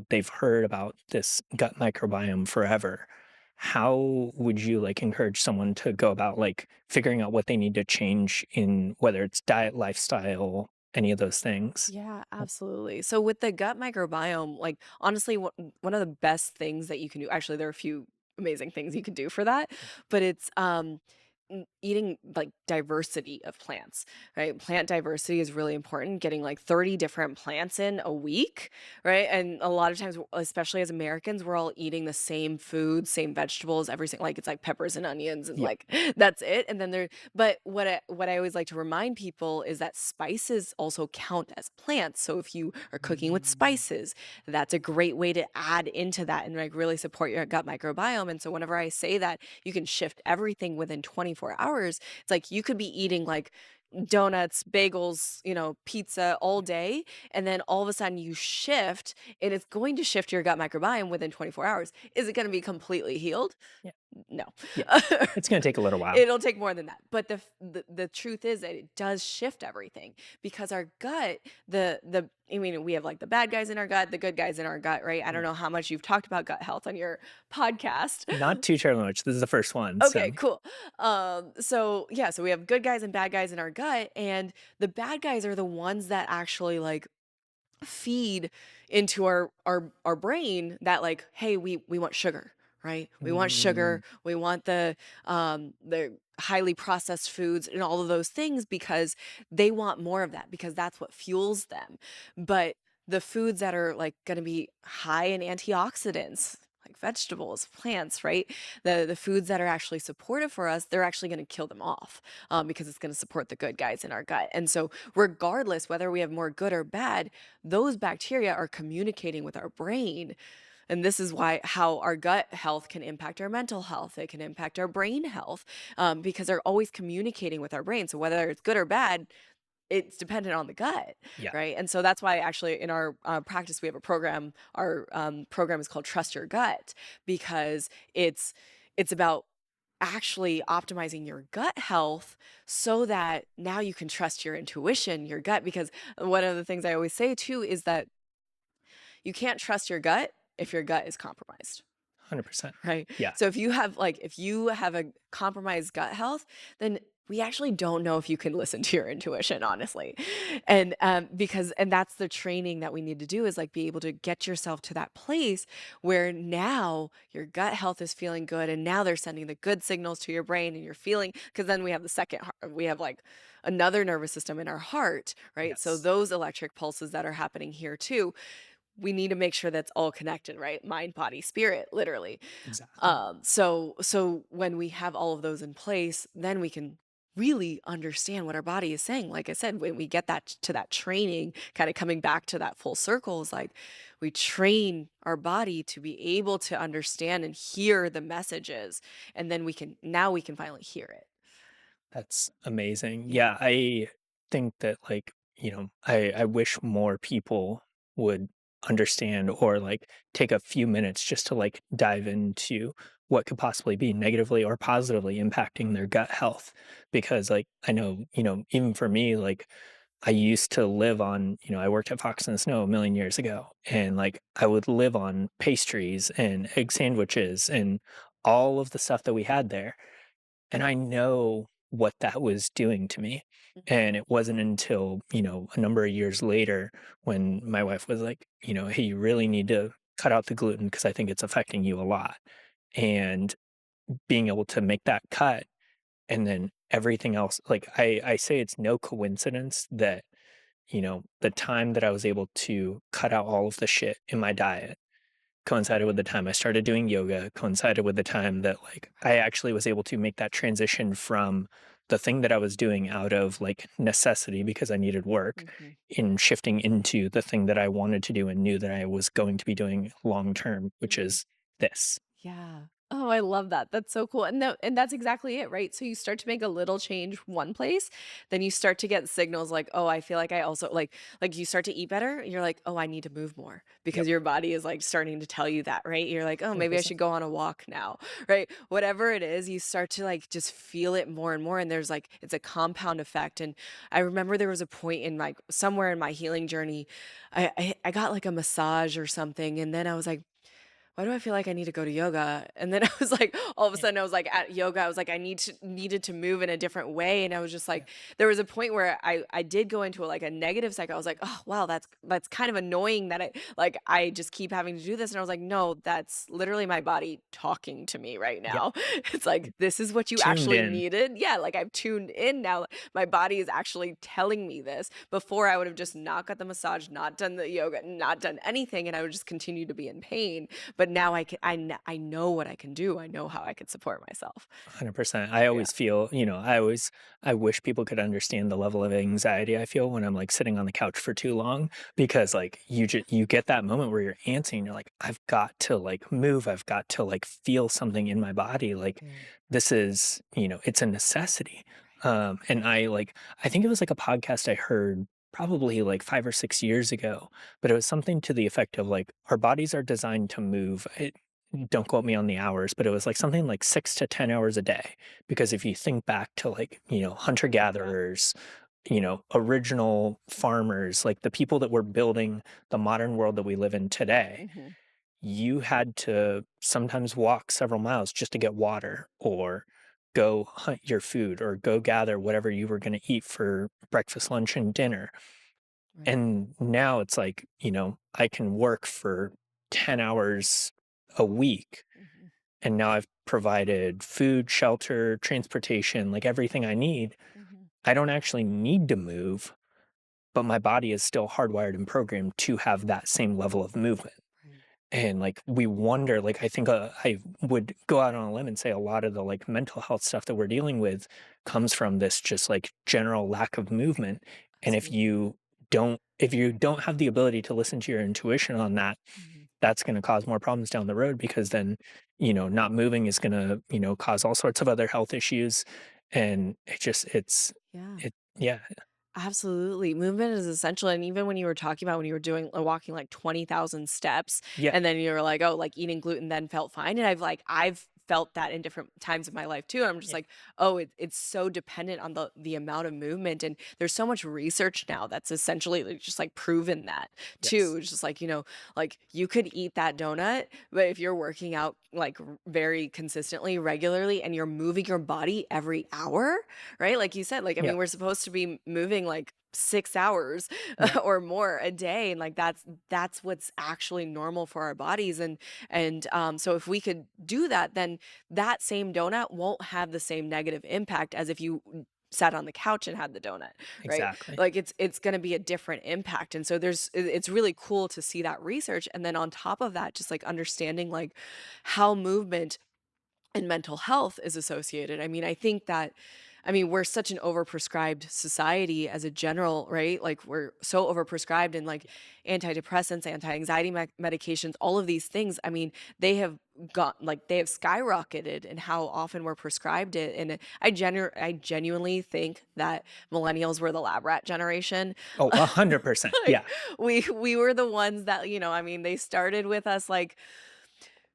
they've heard about this gut microbiome forever, how would you, like, encourage someone to go about, like, figuring out what they need to change in whether it's diet, lifestyle, any of those things? Yeah, absolutely. So with the gut microbiome, like honestly, one of the best things that you can do, actually, there are a few amazing things you can do for that, but it's eating like diversity of plants, right? Plant diversity is really important. Getting like 30 different plants in a week, right? And a lot of times, especially as Americans, we're all eating the same food, same vegetables, everything. Like it's like peppers and onions, and Yeah. like that's it. And then but what I always like to remind people is that spices also count as plants. So if you are cooking with Mm. spices, that's a great way to add into that and like really support your gut microbiome. And so whenever I say that you can shift everything within 24 hours, it's like you could be eating like donuts, bagels, pizza all day. And then all of a sudden you shift and it's going to shift your gut microbiome within 24 hours. Is it going to be completely healed? Yeah. No. Yeah. It's gonna take a little while. It'll take more than that. But the truth is that it does shift everything because our gut, the I mean, we have like the bad guys in our gut, the good guys in our gut, right? I don't Yeah. know how much you've talked about gut health on your podcast. Not too terribly much. This is the first one, Okay, so cool. So yeah, so we have good guys and bad guys in our gut, and the bad guys are the ones that actually like feed into our brain that like, hey, we want sugar, right? We want mm, sugar, we want the highly processed foods and all of those things because they want more of that because that's what fuels them. But the foods that are like going to be high in antioxidants, like vegetables, plants, right? The foods that are actually supportive for us, they're actually going to kill them off because it's going to support the good guys in our gut. And so regardless whether we have more good or bad, those bacteria are communicating with our brain. And this is why how our gut health can impact our mental health. It can impact our brain health because they're always communicating with our brain. So whether it's good or bad, it's dependent on the gut, yeah, right? And so that's why actually in our practice we have a program. Our program is called Trust Your Gut because it's about actually optimizing your gut health so that now you can trust your intuition, your gut. Because one of the things I always say too is that you can't trust your gut if your gut is compromised. 100%. Right? Yeah, So if you have a compromised gut health, then we actually don't know if you can listen to your intuition, honestly. And because and that's the training that we need to do is like be able to get yourself to that place where now your gut health is feeling good and now they're sending the good signals to your brain and you're feeling because then we have the we have like another nervous system in our heart, right? So yes, those electric pulses that are happening here too, we need to make sure that's all connected, right? Mind, body, spirit, literally. exactly. So when we have all of those in place, then we can really understand what our body is saying. Like I said, when we get that to that training, kind of coming back to that full circle is like we train our body to be able to understand and hear the messages. And then we can finally hear it. That's amazing. Yeah. Yeah, I think that, like, I wish more people would understand or, like, take a few minutes just to, like, dive into what could possibly be negatively or positively impacting their gut health, because, like, I know, even for me, like, I used to live on, I worked at Fox and Snow a million years ago, and, like, I would live on pastries and egg sandwiches and all of the stuff that we had there, and I know what that was doing to me. Mhm. And it wasn't until, a number of years later when my wife was like, "Hey, you really need to cut out the gluten because I think it's affecting you a lot." And being able to make that cut and then everything else, like, I say it's no coincidence that, the time that I was able to cut out all of the shit in my diet coincided with the time I started doing yoga, coincided with the time that, like, I actually was able to make that transition from the thing that I was doing out of, like, necessity because I needed work Mhm. in shifting into the thing that I wanted to do and knew that I was going to be doing long term, which Mhm. is this. Yeah. Oh, I love that. That's so cool. And that's exactly it, right? So you start to make a little change one place, then you start to get signals like, "Oh, I feel like I also like you start to eat better, you're like, "Oh, I need to move more." Because Yep. your body is like starting to tell you that, right? You're like, "Oh, maybe I 100%. should go on a walk now." Right? Whatever it is, you start to like just feel it more and more and there's like it's a compound effect. And I remember there was a point in like somewhere in my healing journey, I got like a massage or something and then I was like, why do I feel like I need to go to yoga? And then I was like, all of a Yeah. sudden I was like at yoga, I was like, needed to move in a different way. And I was just Yeah. like, there was a point where I did go into like a negative cycle. I was like, oh wow, that's kind of annoying that I just keep having to do this. And I was like, no, that's literally my body talking to me right Yep. now. It's like, this is what you Tuned actually in. needed. Yeah, like I've tuned in now. My body is actually telling me this. Before I would have just not got the massage, not done the yoga, not done anything, and I would just continue to be in pain. But now I know what I can do. I know how I can support myself. 100%. I Yeah. always feel, I wish people could understand the level of anxiety I feel when I'm like sitting on the couch for too long because like you get that moment where you're antsy and you're like, I've got to like move, I've got to like feel something in my body. Like Mm, this is, it's a necessity. right. I think it was like a podcast I heard probably like 5 or 6 years ago, but it was something to the effect of like our bodies are designed to move. Don't quote me on the hours, but it was like something like 6 to 10 hours a day. Because if you think back to like, hunter Yeah. gatherers, original farmers, like the people that were building the modern world that we live in today, Mhm. you had to sometimes walk several miles just to get water or go hunt your food or go gather whatever you were going to eat for breakfast, lunch, and dinner. Right. And now it's like, I can work for 10 hours a week Mhm. and now I've provided food, shelter, transportation, like everything I need. Mhm. I don't actually need to move, but my body is still hardwired and programmed to have that same level of movement. Right. And like we wonder, like I think I would go out on a limb and say a lot of the like mental health stuff that we're dealing with comes from this just like general lack of movement. And Absolutely. if you don't have the ability to listen to your intuition on that, Mhm. that's going to cause more problems down the road because then, not moving is going to, cause all sorts of other health issues. And Yeah. yeah, Absolutely. Movement is essential. And even when you were talking about when you were doing walking like 20,000 steps yeah, and then you were like, oh, like eating gluten then felt fine. And I've felt that in different times of my life too. I'm just yeah, like, oh, it's so dependent on the amount of movement. And there's so much research now that's essentially like, just like proven that too. yes, It's just like, like you could eat that donut, but if you're working out like very consistently, regularly, and you're moving your body every hour, right? Like you said, like, I yeah, mean, we're supposed to be moving like 6 hours yeah, or more a day, and like that's what's actually normal for our bodies, and so if we could do that, then that same donut won't have the same negative impact as if you sat on the couch and had the donut, right? exactly. Like it's going to be a different impact. And so it's really cool to see that research and then on top of that just like understanding like how movement and mental health is associated. I mean, I think that we're such an overprescribed society as a general, right? Like we're so overprescribed and like antidepressants, anti-anxiety medications, all of these things. I mean, they have skyrocketed in how often we're prescribed it. And I genuinely think that millennials were the lab rat generation. Oh, 100%. Yeah. Like we were the ones that, they started with us like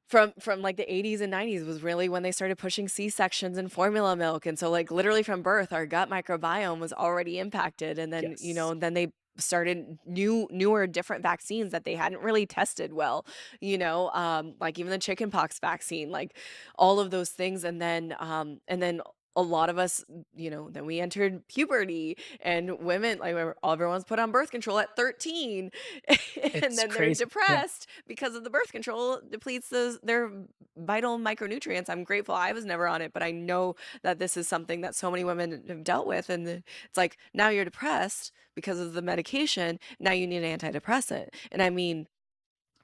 from, like, the '80s and '90s was really when they started pushing C-sections and formula milk, and so, like, literally from birth, our gut microbiome was already impacted, and then, Yes. then they started newer, different vaccines that they hadn't really tested well, like even the chickenpox vaccine, like, all of those things, and then a lot of us, then we entered puberty, and women like, everyone's put on birth control at 13, and It's then they're crazy. Yeah. depressed because of the birth control depletes their vital micronutrients. I'm grateful I was never on it, but I know that this is something that so many women have dealt with. And it's like, now you're depressed because of the medication. Now you need an antidepressant. And I mean,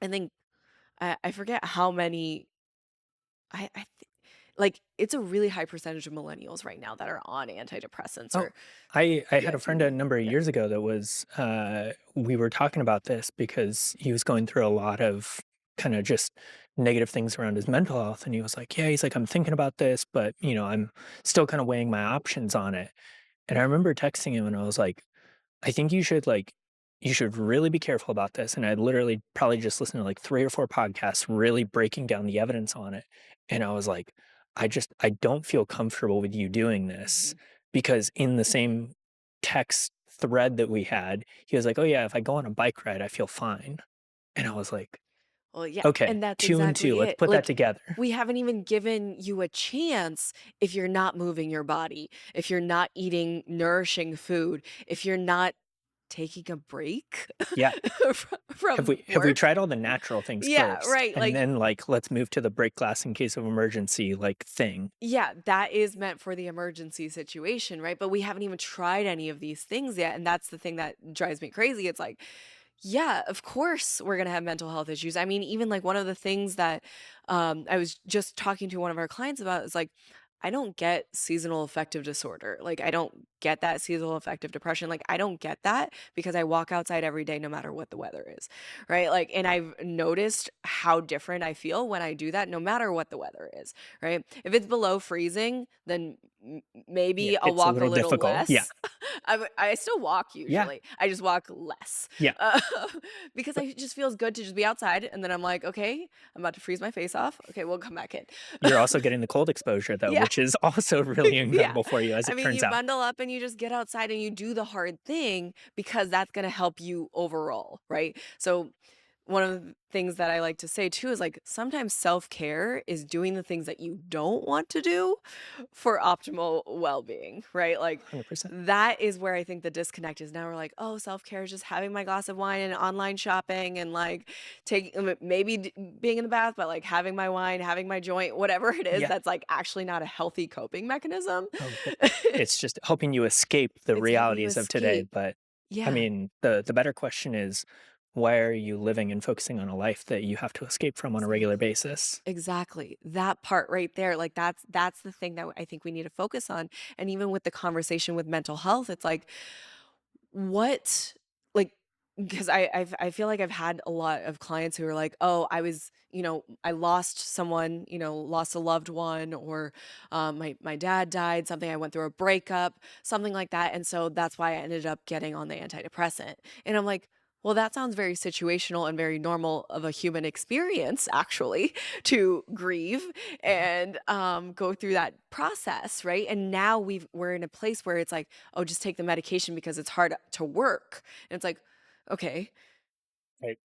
I think, I forget how many, I like, it's a really high percentage of millennials right now that are on antidepressants Oh, or, I had yeah, a friend a number of yeah. years ago that was we were talking about this because he was going through a lot of kind of just negative things around his mental health. And he was like, yeah, he's like, I'm thinking about this, but I'm still kind of weighing my options on it. And I remember texting him and I was like, I think you should really be careful about this. And I literally probably just listened to like 3 or 4 podcasts really breaking down the evidence on it. And I was like, I don't feel comfortable with you doing this, Mhm. because in the same text thread that we had, he was like, "Oh yeah, if I go on a bike ride, I feel fine." And I was like, Well, yeah, "Okay, and that's 2 and 2, exactly let's it. put that Like, together." we haven't even given you a chance if you're not moving your body, if you're not eating nourishing food, if you're not taking a break Yeah. from Have we work. tried all the natural things Yeah, first, right. and Like, then, like, let's move to the break glass in case of emergency, like, thing? yeah, that is meant for the emergency situation, right? But we haven't even tried any of these things yet. And that's the thing that drives me crazy. It's like, yeah, of course we're gonna have mental health issues. I mean, even like one of the things that I was just talking to one of our clients about is like, I don't get seasonal affective disorder. Like, I don't get that seasonal affective depression. Like, I don't get that because I walk outside every day no matter what the weather is. Right. Like, and I've noticed how different I feel when I do that, no matter what the weather is. Right. If it's below freezing, then Yeah, maybe I'll it's a walk a little little difficult. Yeah. less. I still walk Yeah. usually. I just walk less. Yeah. Uh, because But it just feels good to just be outside, and then I'm like, "Okay, I'm about to freeze my face off. Okay, we'll come back in." you're also getting the cold exposure though, Yeah, which is also really yeah. incredible for you as I it mean, turns you out. bundle up and you just get outside and you do the hard thing because that's gonna help you overall, right? So one of the things that I like to say too is like sometimes self-care is doing the things that you don't want to do for optimal well-being, right? Like 100%. that is where I think the disconnect is now. We're like, oh, self-care is just having my glass of wine and online shopping and like taking maybe being in the bath, but like having my wine, having my joint, whatever it is, Yeah. that's like actually not a healthy coping mechanism. Oh, it's just helping you escape the It's helping you realities of today, escape. but, I Yeah. mean, the better question is, why are you living and focusing on a life that you have to escape from on a regular Exactly. basis? Exactly. That part right there, like that's the thing that I think we need to focus on. And even with the conversation with mental health, it's like what like because I feel like I've had a lot of clients who are like, "Oh, I was, I lost someone, lost a loved one, or my dad died, something I went through a breakup, something like that, and so that's why I ended up getting on the antidepressant." And I'm like, "Well, that sounds very situational and very normal of a human experience, actually, to grieve Yeah, and go through that process, right?" And now we're in a place where it's like, "Oh, just take the medication because it's hard to work." And it's like, "Okay." right.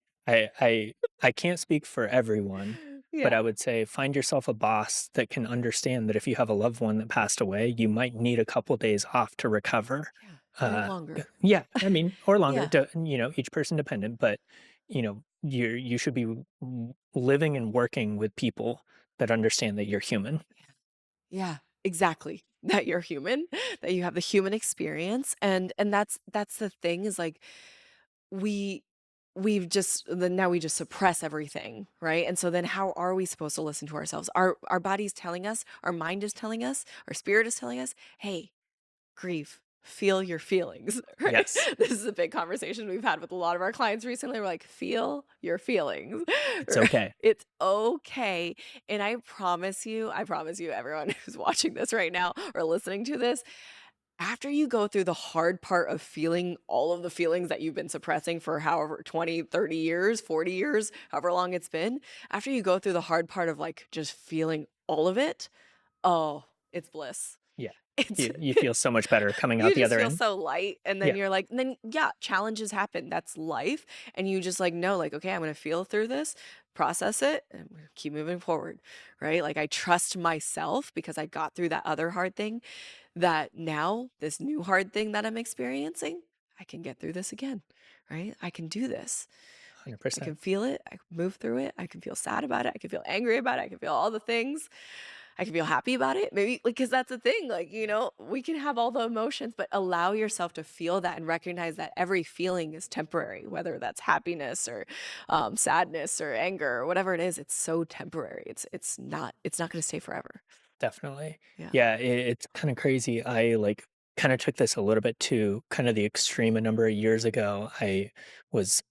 I can't speak for everyone, but Yeah. I would say find yourself a boss that can understand that if you have a loved one that passed away, you might need a couple days off to recover. Yeah. Or Yeah, longer. yeah, I mean, or longer, Yeah. each person dependent, but, you should be living and working with people that understand that you're human. Yeah. Yeah. Exactly. That you're human, that you have the human experience, and that's the thing is like we we've just then now we just suppress everything, right? And so then how are we supposed to listen to ourselves? Our body's telling us, our mind is telling us, our spirit is telling us, "Hey, grieve, feel your feelings," right? Yes, This is a big conversation we've had with a lot of our clients recently. We're like, "Feel your feelings." it's Right? okay. It's okay. And I promise you, everyone who's watching this right now or listening to this, after you go through the hard part of feeling all of the feelings that you've been suppressing for however 20, 30 years, 40 years, however long it's been, after you go through the hard part of like just feeling all of it, oh, it's bliss. Yeah. It's You feel so much better coming out you the just other feel end. so light, and then Yeah, you're like and then, yeah, challenges happen, that's life, and you just, like, know, like, "Okay, I'm gonna feel through this, process it, and I'm gonna keep moving forward," right? Like, I trust myself because I got through that other hard thing, that now, this new hard thing that I'm experiencing, I can get through this again, right? I can do this. I 100%. can feel it, I can move through it, I can feel sad about it, I can feel angry about it, I can feel all the things, I can feel happy about it. Maybe like, cause that's the thing, like, we can have all the emotions, but allow yourself to feel that and recognize that every feeling is temporary, whether that's happiness or sadness or anger or whatever it is. It's so temporary. It's not going to stay forever. Definitely. Yeah. Yeah, it's kinda crazy. I, like kind of took this a little bit to kind of the extreme a number of years ago. I was,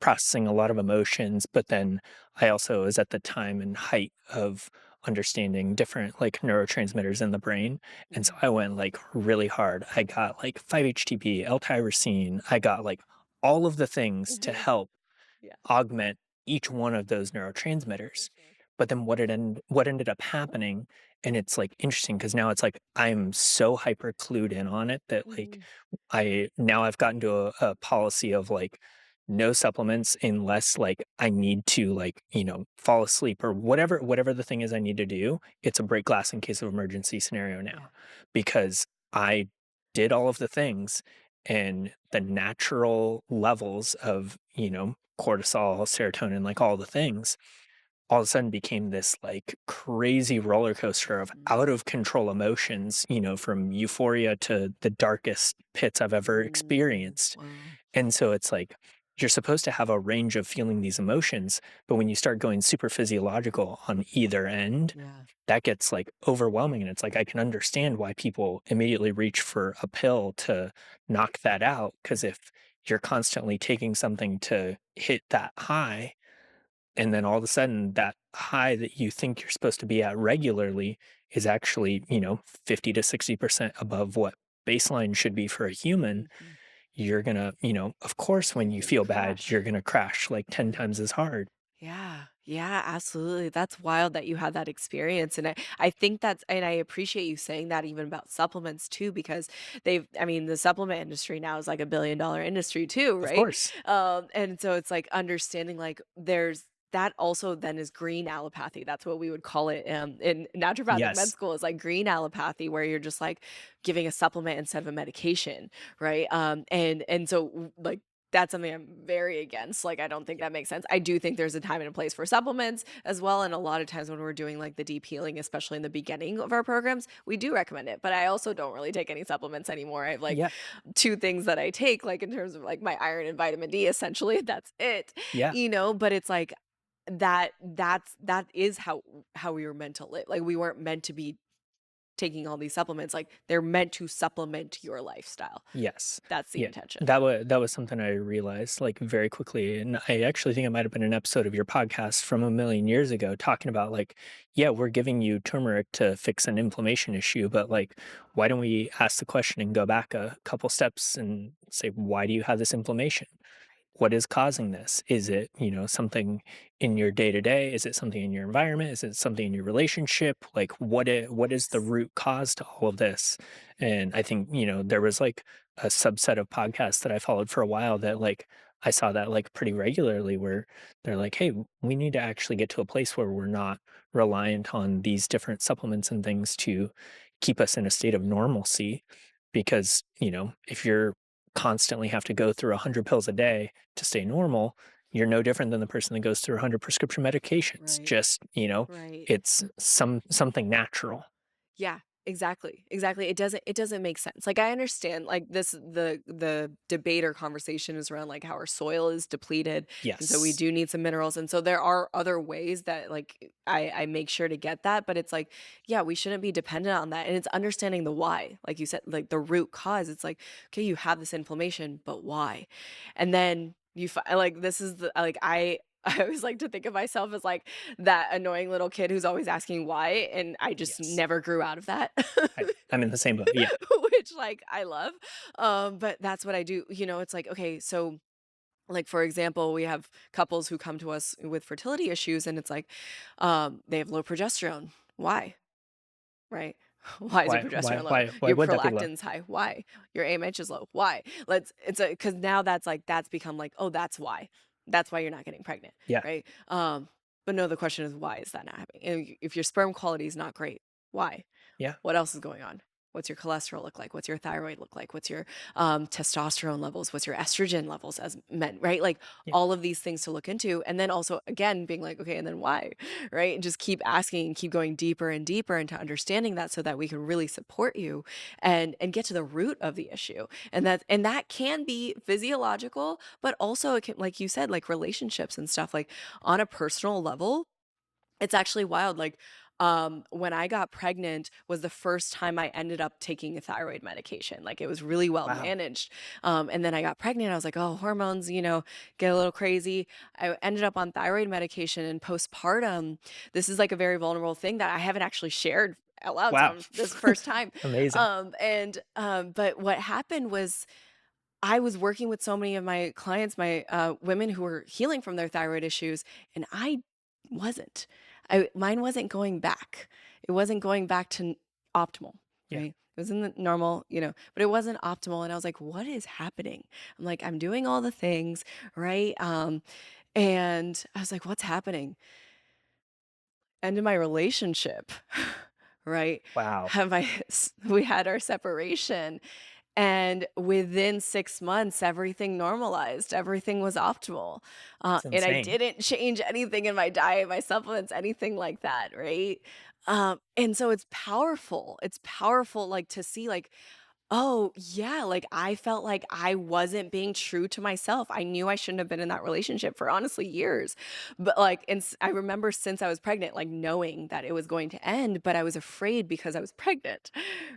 processing a lot of emotions, but then I also was at the time and height of understanding different like neurotransmitters in the brain. And so Mhm. I went like really hard. I got like 5-HTP, L-tyrosine. I got like all of the things to help Yeah, augment each one of those for neurotransmitters. sure. But then what ended up happening, and it's like interesting because now it's like I'm so hyper clued in on it that like Mhm. I've gotten to a policy of like no supplements unless like I need to like, fall asleep or whatever the thing is I need to do. It's a break glass in case of emergency scenario Yeah. now because I did all of the things and the natural levels of, cortisol, serotonin, like all the things all of a sudden became this like crazy roller coaster of Mhm. out of control emotions, from euphoria to the darkest pits I've ever experienced. Wow. And so it's like you're supposed to have a range of feeling these emotions, but when you start going super physiological on either end, Yeah. that gets like overwhelming. And it's like I can understand why people immediately reach for a pill to knock that out. Cause if you're constantly taking something to hit that high, and then all of a sudden that high that you think you're supposed to be at regularly is actually 50 to 60% above what baseline should be for a human. Mhm. You're gonna, of course when you feel bad you're Crash. gonna crash like 10 Yeah. times as hard. Yeah. Yeah, absolutely. That's wild that you had that experience. And I think that's, and I appreciate you saying that even about supplements too, because I mean, the supplement industry now is like $1 billion industry too, Of right? course. And so it's like understanding like there's, that also then is green allopathy. That's what we would call it in naturopathic med Yes. school is like green allopathy, where you're just like giving a supplement instead of a medication, right? And so like that's something I'm very against. Like, I don't think Yep. that makes sense. I do think there's a time and a place for supplements as well. And a lot of times when we're doing like the deep healing, especially in the beginning of our programs, we do recommend it. But I also don't really take any supplements anymore. I have like Yeah. two things that I take, like in terms of like my iron and vitamin D, essentially. That's it, Yeah. but it's like that is how we were meant to live. Like we weren't meant to be taking all these supplements. Like they're meant to supplement your lifestyle. Yes. That's the Yeah. intention. That was something I realized like very quickly. And I actually think it might have been an episode of your podcast from a million years ago talking about like, yeah, we're giving you turmeric to fix an inflammation issue, but like, why don't we ask the question and go back a couple steps and say, why do you have this inflammation? What is causing this? Is it, something in your day to day? Is it something in your environment? Is it something in your relationship? Like what is the Yes. root cause to all of this? And I think, there was like a subset of podcasts that I followed for a while that like I saw that like pretty regularly where they're like, hey, we need to actually get to a place where we're not reliant on these different supplements and things to keep us in a state of normalcy. Because, if you're constantly have to go through 100 pills a day to stay normal, you're no different than the person that goes through 100 prescription medications. Right. Just, Right. it's something natural. Yeah, exactly. Exactly. It doesn't make sense. Like I understand like this the debate or conversation is around like how our soil is depleted and so we Yes. do need some minerals and so there are other ways that like I make sure to get that, but it's like yeah, we shouldn't be dependent on that and it's understanding the why. Like you said like the root cause. It's like okay, you have this inflammation, but why? And then like this is the like I always like to think of myself as like that annoying little kid who's always asking why, and I just Yes. never grew out of that, I'm in the same boat. Yeah. which, like, I love, but that's what I do, it's like, okay, so, like, for example, we have couples who come to us with fertility issues, and it's like, they have low progesterone. Why? Right? Why is your Why why progesterone low? why why Your would that be low? prolactin's high. Why? Your AMH is low. Why? It's a because now that's become like, oh, that's why. That's why you're not getting pregnant, Yeah. right? But no, the question is why is that not happening? And if your sperm quality is not great, why? Yeah. What else is going on? What's your cholesterol look like? What's your thyroid look like? What's your testosterone levels? What's your estrogen levels as men, right? Like Yeah. all of these things to look into. And then also, again, being like, okay, and then why? Right? And just keep asking and keep going deeper and deeper into understanding that so that we can really support you and get to the root of the issue. And that can be physiological, but also it can, like you said, like relationships and stuff, like on a personal level, it's actually wild. Like when I got pregnant was the first time I ended up taking a thyroid medication. Like, it was really well Wow. managed. And then I got pregnant. I was like, oh, hormones, get a little crazy. I ended up on thyroid medication, and postpartum, this is like a very vulnerable thing that I haven't actually shared out loud. So Wow. I'm this first time. Amazing. But what happened was I was working with so many of my clients, my women who were healing from their thyroid issues, and I wasn't. Mine wasn't going back. It wasn't going back to optimal, Yeah. right? It was in the normal, but it wasn't optimal. And I was like, what is happening? I'm like, I'm doing all the things, right? And I was like, what's happening? End of my relationship, right? Wow. We had our separation, and within 6 months, everything normalized, everything was optimal, It's and I insane. didn't change anything in my diet, my supplements, anything like that, right? And so it's powerful, like, to see, like, oh, yeah, like, I felt like I wasn't being true to myself. I knew I shouldn't have been in that relationship for honestly years. But, like, I remember since I was pregnant, like, knowing that it was going to end, but I was afraid because I was pregnant,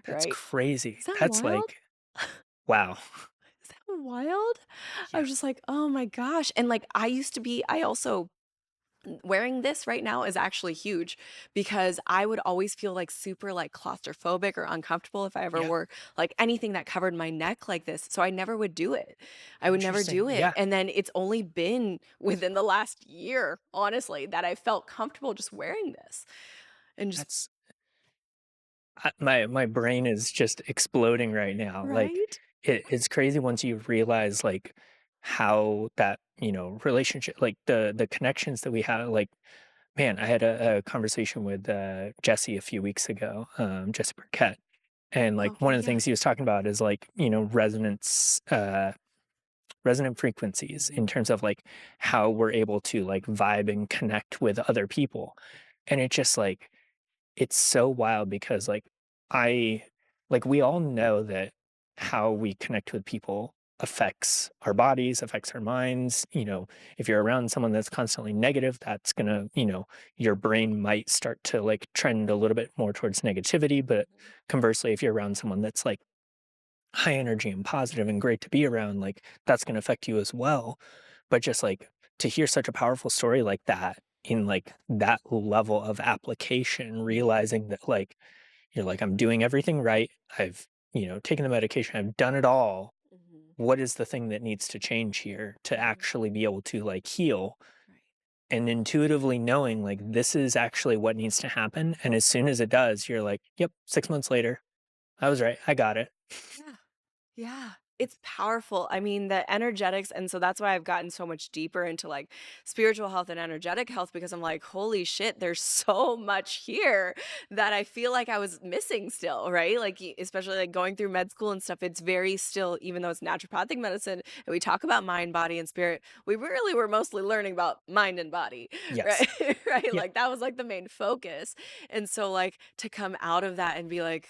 That's right? crazy. Is that That's wild? like, wow. Is that wild? I Yeah. was just like, "Oh my gosh." And, like, I also wearing this right now is actually huge because I would always feel, like, super, like, claustrophobic or uncomfortable if I ever Yeah. wore, like, anything that covered my neck like this, so I never would do it. I would never Interesting. do it, Yeah. and then it's only been within the last year, honestly, that I felt comfortable just wearing this and just That's my brain is just exploding right now. Like right? it's crazy once you realize like how that, relationship, like the connections that we have. Like, man, I had a conversation with Jesse a few weeks ago, Jesse Burkett. And like Okay, one of the yeah. things he was talking about is like, resonant frequencies in Mhm, terms of like how we're able to like vibe and connect with other people. And it just like it's so wild because I we all know that how we connect with people affects our bodies, affects our minds. If you're around someone that's constantly negative, that's gonna, your brain might start to like trend a little bit more towards negativity. But mhm, conversely, if you're around someone that's like high energy and positive and great to be around, like that's gonna affect you as well. But just like to hear such a powerful story like that in like that level of application, realizing that like you're like, I'm doing everything right. I've, taken the medication, I've done it all. mhm, What is the thing that needs to change here to mhm, actually be able to like heal? right. And intuitively knowing like this is actually what needs to happen. And as soon as it does, you're like, yep, 6 months later, I was right. I got it. Yeah. Yeah, it's powerful. I mean, the energetics, and so that's why I've gotten so much deeper into like spiritual health and energetic health because I'm like, holy shit, there's so much here that I feel like I was missing still, right? Like, especially like going through med school and stuff, it's very still, even though it's naturopathic medicine and we talk about mind, body, and spirit, we really were mostly learning about mind and body, Yes. right? Right? Yeah. Like, that was like the main focus. And so, like, to come out of that and be like,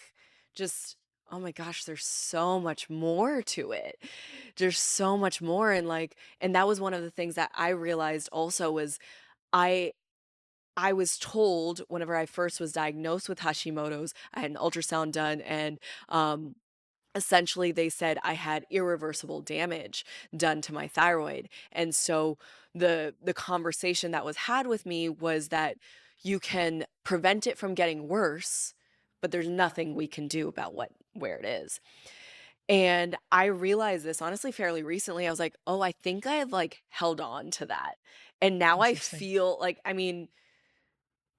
just oh my gosh, there's so much more to it. There's so much more, and, like, and that was one of the things that I realized also was I I was told whenever I first was diagnosed with Hashimoto's, I had an ultrasound done, and, essentially they said I had irreversible damage done to my thyroid. And so the conversation that was had with me was that you can prevent it from getting worse, but there's nothing we can do about where it is. And I realized this honestly fairly recently. I was like, "Oh, I think I've like held on to that." And now I Interesting. feel like, I mean,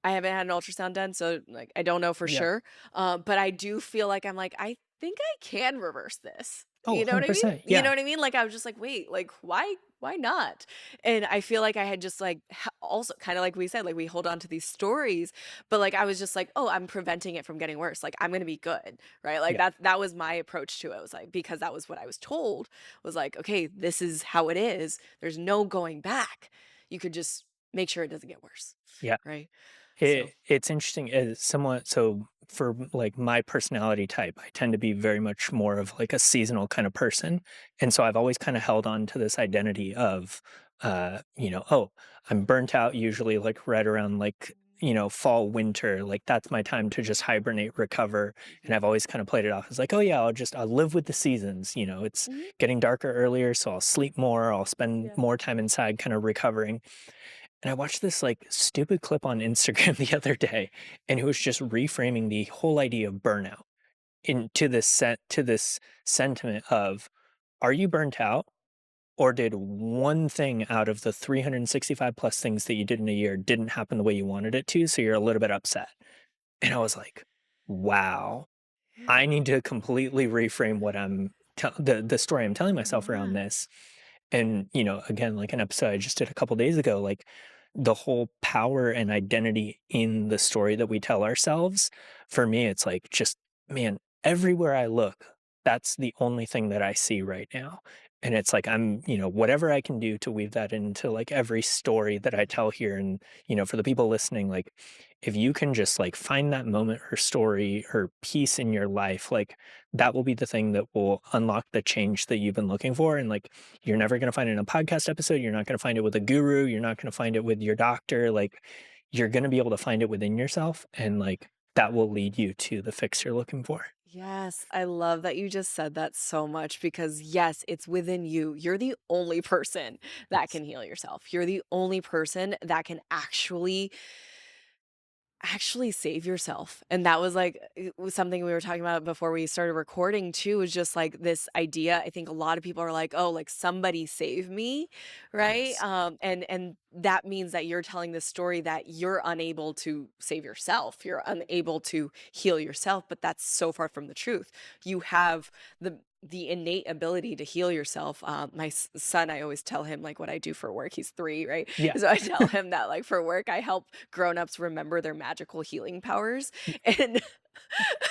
I haven't had an ultrasound done, so, like, I don't know for Yeah. sure, but I do feel like I'm like, "I think I can reverse this." Oh, You know what I mean? 100%. You know Yeah. what I mean? Like, I was just like, "Wait, like, why not?" And I feel like I had just, like, also kinda like we said, like, we hold on to these stories, but, like, I was just like, "Oh, I'm preventing it from getting worse, like, I'm gonna be good," right? Like, Yeah. that was my approach to it. It was like, because that was what I was told, was like, "Okay, this is how it is. There's no going back. You could just make sure it doesn't get worse." Yeah. Right? So It's interesting as somewhat so for like my personality type, I tend to be very much more of like a seasonal kind of person. And so I've always kind of held on to this identity of oh, I'm burnt out usually like right around like, fall, winter, like that's my time to just hibernate, recover. And Mhm. I've always kind of played it off as like, oh yeah, I'll live with the seasons. It's Mhm. getting darker earlier, so I'll sleep more, I'll spend Yeah. more time inside kind of recovering. And I watched this like stupid clip on Instagram the other day, and it was just reframing the whole idea of burnout into this sentiment of, are you burnt out? Or did one thing out of the 365 plus things that you did in a year didn't happen the way you wanted it to, so you're a little bit upset? And I was like, wow, I need to completely reframe what the story I'm telling myself around Yeah. this. And, again, like an episode I just did a couple days ago, like the whole power and identity in the story that we tell ourselves, for me, it's like just, man, everywhere I look, that's the only thing that I see right now. And it's like whatever I can do to weave that into like every story that I tell here. And, for the people listening, like if you can just like find that moment or story or piece in your life, like that will be the thing that will unlock the change that you've been looking for. And like you're never going to find it in a podcast episode. You're not going to find it with a guru. You're not going to find it with your doctor. Like you're going to be able to find it within yourself. And like that will lead you to the fix you're looking for. Yes, I love that you just said that so much because, yes, it's within you. You're the only person that Yes. can heal yourself. You're the only person that can actually save yourself. And that was like it was something we were talking about before we started recording too, is just like this idea. I think a lot of people are like, "Oh, like somebody save me," right? Yes. And that means that you're telling this story that you're unable to save yourself. You're unable to heal yourself, but that's so far from the truth. You have the innate ability to heal yourself. My son, I always tell him like what I do for work. He's 3, right? Yeah. So I tell him that like for work, I help grown-ups remember their magical healing powers. And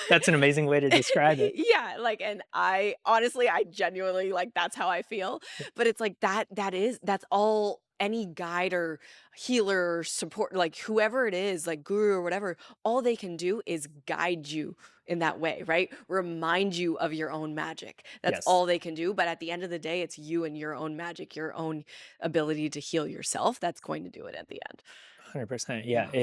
That's an amazing way to describe it. yeah, like, and I honestly, I genuinely like that's how I feel. Yeah. But it's like that's all any guide or healer or support, like whoever it is, like guru or whatever, all they can do is guide you in that way, right? Remind you of your own magic. That's Yes. all they can do. But at the end of the day, it's you and your own magic, your own ability to heal yourself that's going to do it at the end. 100%. Yeah, Yeah.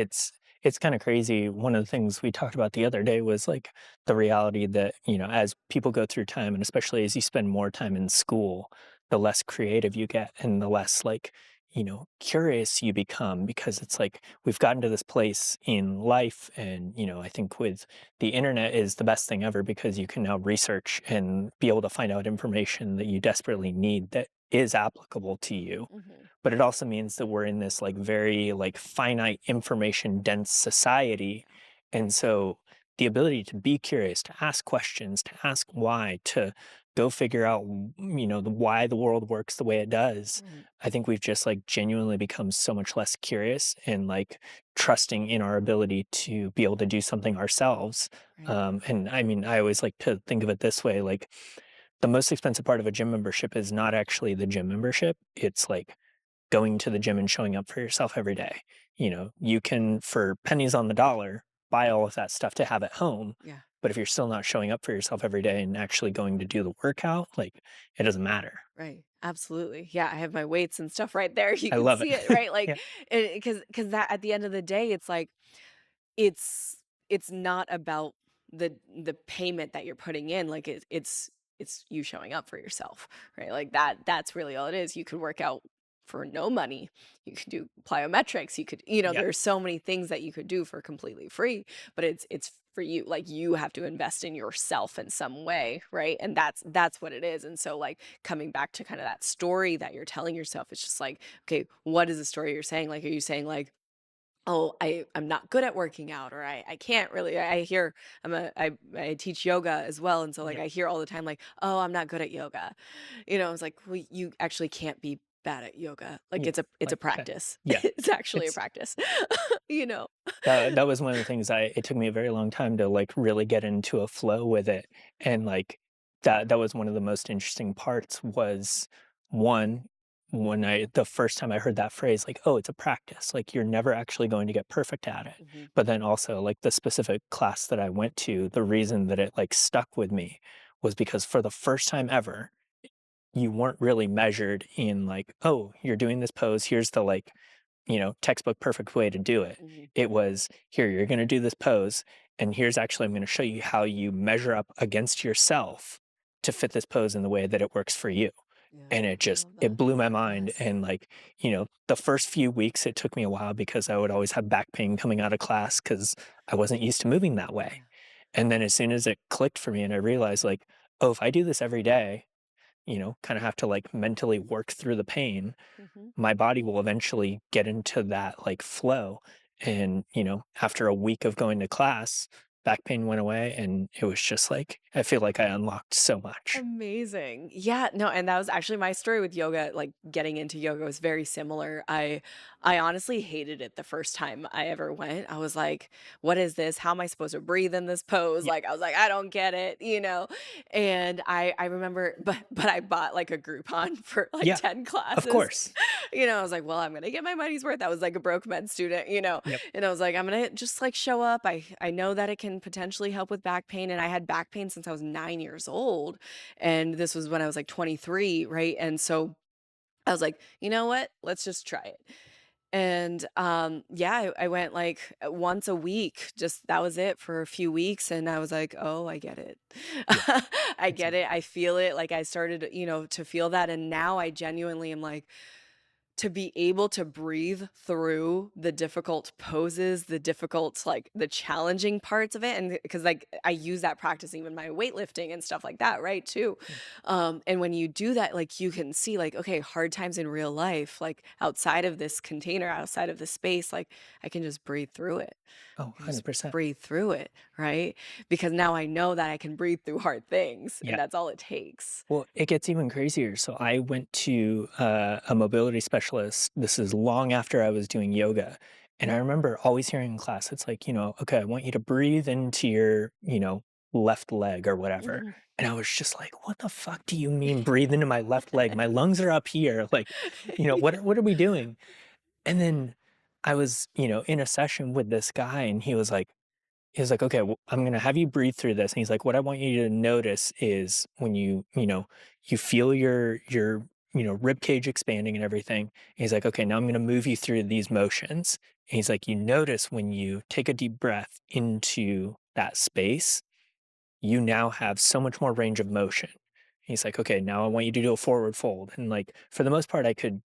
it's kind of crazy. One of the things we talked about the other day was like the reality that, as people go through time and especially as you spend more time in school, the less creative you get and the less like, curious you become because it's like we've gotten to this place in life and, I think with the internet is the best thing ever because you can now research and be able to find out information that you desperately need that is applicable to you, Hmm. but it also means that we're in this like very like finite information dense society. And so the ability to be curious, to ask questions, to ask why, to go figure out the why the world works the way it does, Right. I think we've just like genuinely become so much less curious and like trusting in our ability to be able to do something ourselves. Right. And I mean, I always like to think of it this way, like the most expensive part of a gym membership is not actually the gym membership, it's like going to the gym and showing up for yourself every day. You can, for pennies on the dollar, buy all of that stuff to have at home. Yeah. But if you're still not showing up for yourself every day and actually going to do the workout, like it doesn't matter. Right. Absolutely. Yeah, I have my weights and stuff right there. You I can love see it, it. right? Like, Yeah. because that at the end of the day, it's like it's it's not about the payment that you're putting in. Like it's you showing up for yourself, right? Like that's really all it is. You could work out for no money. You could do plyometrics. You could, Yeah. there's so many things that you could do for completely free, but it's for you. Like you have to invest in yourself in some way, right? And that's what it is. And so like coming back to kind of that story that you're telling yourself, it's just like, okay, what is the story you're saying? Like, are you saying like, oh, I'm not good at working out, or I can't really. I hear I teach yoga as well, and so like Yeah. I hear all the time like, oh, I'm not good at yoga. It's like, well, you actually can't be bad at yoga. Like Yeah. it's a Like that. practice. Yeah. It's actually a It's practice. you know. that was one of the things it took me a very long time to like really get into a flow with it. And like that was one of the most interesting parts was one, when the first time I heard that phrase, like, oh, it's a practice. Like you're never actually going to get perfect at it. Mhm. But then also like the specific class that I went to, the reason that it like stuck with me was because for the first time ever, you weren't really measured in like, oh, you're doing this pose. Here's the like textbook perfect way to do it. Mhm. It was, here, you're going to do this pose, and here's actually, I'm going to show you how you measure up against yourself to fit this pose in the way that it works for you. Yeah, And I love it that. blew my mind. Yes. And like, the first few weeks, it took me a while because I would always have back pain coming out of class because I wasn't used to moving that way. Yeah. And then as soon as it clicked for me and I realized, like, oh, if I do this every day, kind of have to like mentally work through the pain, Mhm. my body will eventually get into that like flow. And, after a week of going to class, back pain went away and it was just like, I feel like I unlocked so much. Amazing. Yeah, no, and that was actually my story with yoga, like getting into yoga was very similar. I honestly hated it the first time I ever went. I was like, what is this? How am I supposed to breathe in this pose? Yeah. Like I was like, I don't get it, you know. And I remember but I bought like a Groupon for like Yeah. 10 Of classes. course. I was like, well, I'm going to get my money's worth. I was like a broke med student. Yep. And I was like, I'm gonna just like show up. I know that it can potentially help with back pain. And I had back pain since I was 9 years old. And this was when I was like 23, right? And so I was like, you know what? Let's just try it. And yeah, I went like once a week. Just that was it for a few weeks. And I was like, oh, I get it. Yeah. I get it. Exactly. I feel it. Like I started, to feel that. And now I genuinely am like, to be able to breathe through the difficult poses, the difficult, like the challenging parts of it. And because like I use that practice even my weightlifting and stuff like that, right? Too. Yeah. And when you do that, like you can see, like, okay, hard times in real life, like outside of this container, outside of this space, like I can just breathe through it. Oh, I can just 100%. breathe through it, right? Because now I know that I can breathe through hard things, and Yeah. that's all it takes. Well, it gets even crazier. So I went to a mobility specialist. This is long after I was doing yoga. And I remember always hearing in class, it's like, okay, I want you to breathe into your, left leg or whatever. Mhm. And I was just like, what the fuck do you mean breathe into my left leg? My lungs are up here. Like, what are we doing? And then I was, in a session with this guy and he was like, "Okay, well, I'm gonna have you breathe through this." And he's like, "What I want you to notice is when you feel your rib cage expanding and everything." And he's like, "Okay, now I'm gonna move you through these motions." And he's like, "You notice when you take a deep breath into that space, you now have so much more range of motion." He's like, "Okay, now I want you to do a forward fold." And like for the most part, I could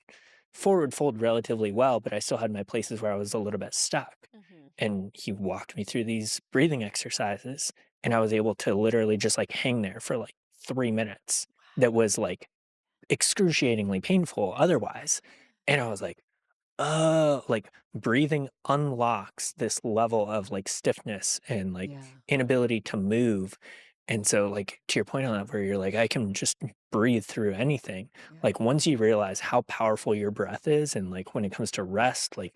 forward fold relatively well, but I still had my places where I was a little bit stuck. Mhm. And he walked me through these breathing exercises, and I was able to literally just like hang there for like 3 minutes. That was like excruciatingly painful otherwise. And I was like, like breathing unlocks this level of like stiffness and like Yeah. inability to move. And so, like, to your point on that, where you're like, I can just breathe through anything. Yeah. Like, once you realize how powerful your breath is, and like when it comes to rest, like,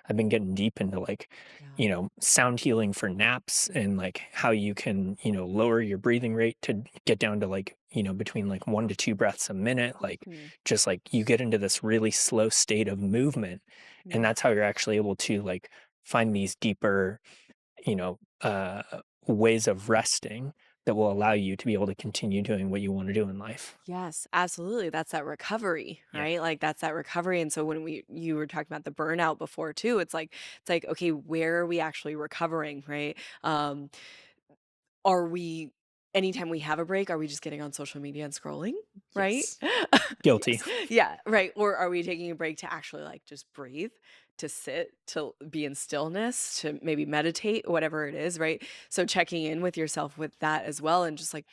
I've been getting deep into like, Yeah. sound healing for naps and like how you can, lower your breathing rate to get down to like, between like 1 to 2 breaths a minute. Like, Mhm. just like you get into this really slow state of movement, and Yeah. that's how you're actually able to like find these deeper, you know uh ways of resting that will allow you to be able to continue doing what you want to do in life. Yes, absolutely. That's that recovery, Yeah. right? Like that's that recovery. And so when you were talking about the burnout before too, it's like, okay, where are we actually recovering, right? Are we anytime we have a break, are we just getting on social media and scrolling, right? Yes. Guilty. Yes. Yeah, right. Or are we taking a break to actually like just breathe, to sit, to be in stillness, to maybe meditate, whatever it is, right? So checking in with yourself with that as well and just like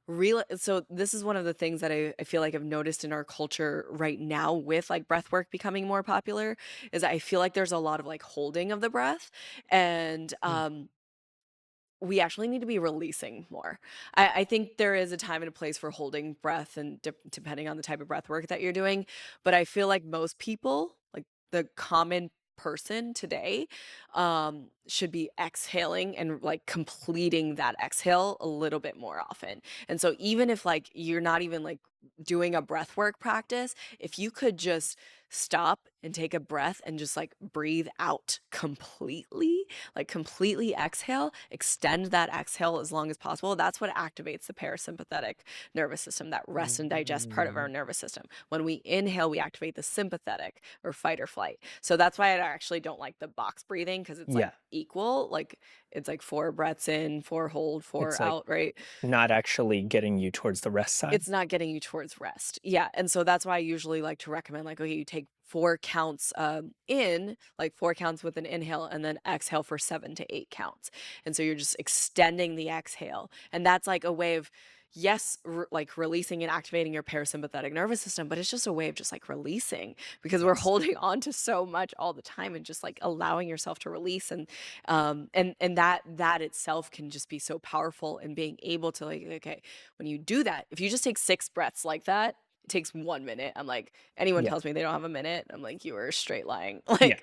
real so this is one of the things that I feel like I've noticed in our culture right now with like breath work becoming more popular is I feel like there's a lot of like holding of the breath and Mm. we actually need to be releasing more. I think there is a time and a place for holding breath and depending on the type of breath work that you're doing. But I feel like most people, like the common person today, should be exhaling and like completing that exhale a little bit more often. And so even if like you're not even like doing a breath work practice, if you could just stop and take a breath and just like breathe out completely, like completely exhale, extend that exhale as long as possible. That's what activates the parasympathetic nervous system, that rest and digest part of our Mm, nervous system. When we inhale, we activate the sympathetic or fight or flight. So that's why I actually don't like the box breathing because it's like yeah, equal. Like it's like four breaths in, four hold, it's four like out, right? not actually getting you towards the rest side. It's not getting you towards rest. Yeah, and so that's why I usually like to recommend, like, okay, you take 4 counts, in, like 4 counts with an inhale, and then exhale for 7 to 8 counts. And so you're just extending the exhale, and that's like a way of, yes, like releasing and activating your parasympathetic nervous system, but it's just a way of just like releasing because we're Yes. holding on to so much all the time and just like allowing yourself to release. And that itself can just be so powerful in being able to like, okay, when you do that, if you just take 6 breaths like that, it takes 1 minute. I'm like, anyone Yeah. tells me they don't have a minute, I'm like, "You are straight lying." Yeah.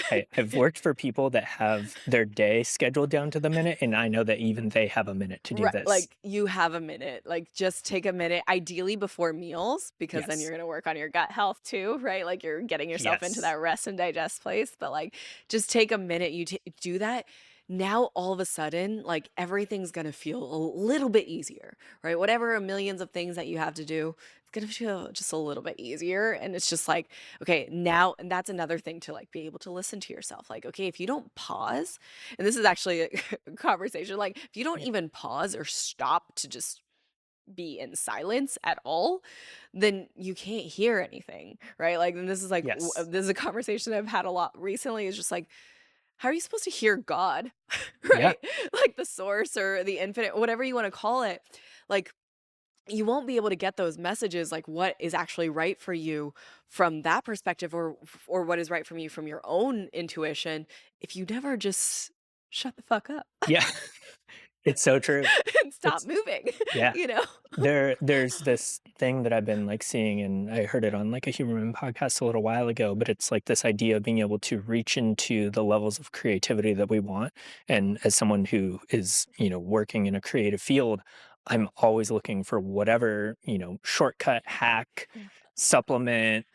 Like I've worked for people that have their day scheduled down to the minute, and I know that even they have a minute to do Right, this. like, you have a minute, like, just take a minute, ideally before meals, because then you're Yes. gonna work on your gut health too, right? Like, you're getting yourself into that Yes. rest and digest place, but, like, just take a minute, you do that, now all of a sudden, like, everything's gonna feel a little bit easier, right? Whatever millions of things that you have to do, it's gonna feel just a little bit easier, and it's just like, okay, now and that's another thing to, like, be able to listen to yourself, like, okay, if you don't pause and this is actually a conversation, like, if you don't Yeah. even pause or stop to just be in silence at all, then you can't hear anything, right? Like, and this is like, Yes. this is a conversation I've had a lot recently is just like, how are you supposed to hear God, Yeah. right? Like the source or the infinite, whatever you want to call it. Like, you won't be able to get those messages like what is actually right for you from that perspective or what is right from you from your own intuition if you never just shut the fuck up Yeah. It's so true. and stop It's moving, yeah. you know? There's this thing that I've been, like, seeing, and I heard it on, like, a Huberman podcast a little while ago, but it's, like, this idea of being able to reach into the levels of creativity that we want, and as someone who is, working in a creative field, I'm always looking for whatever, shortcut, hack, Yeah. supplement,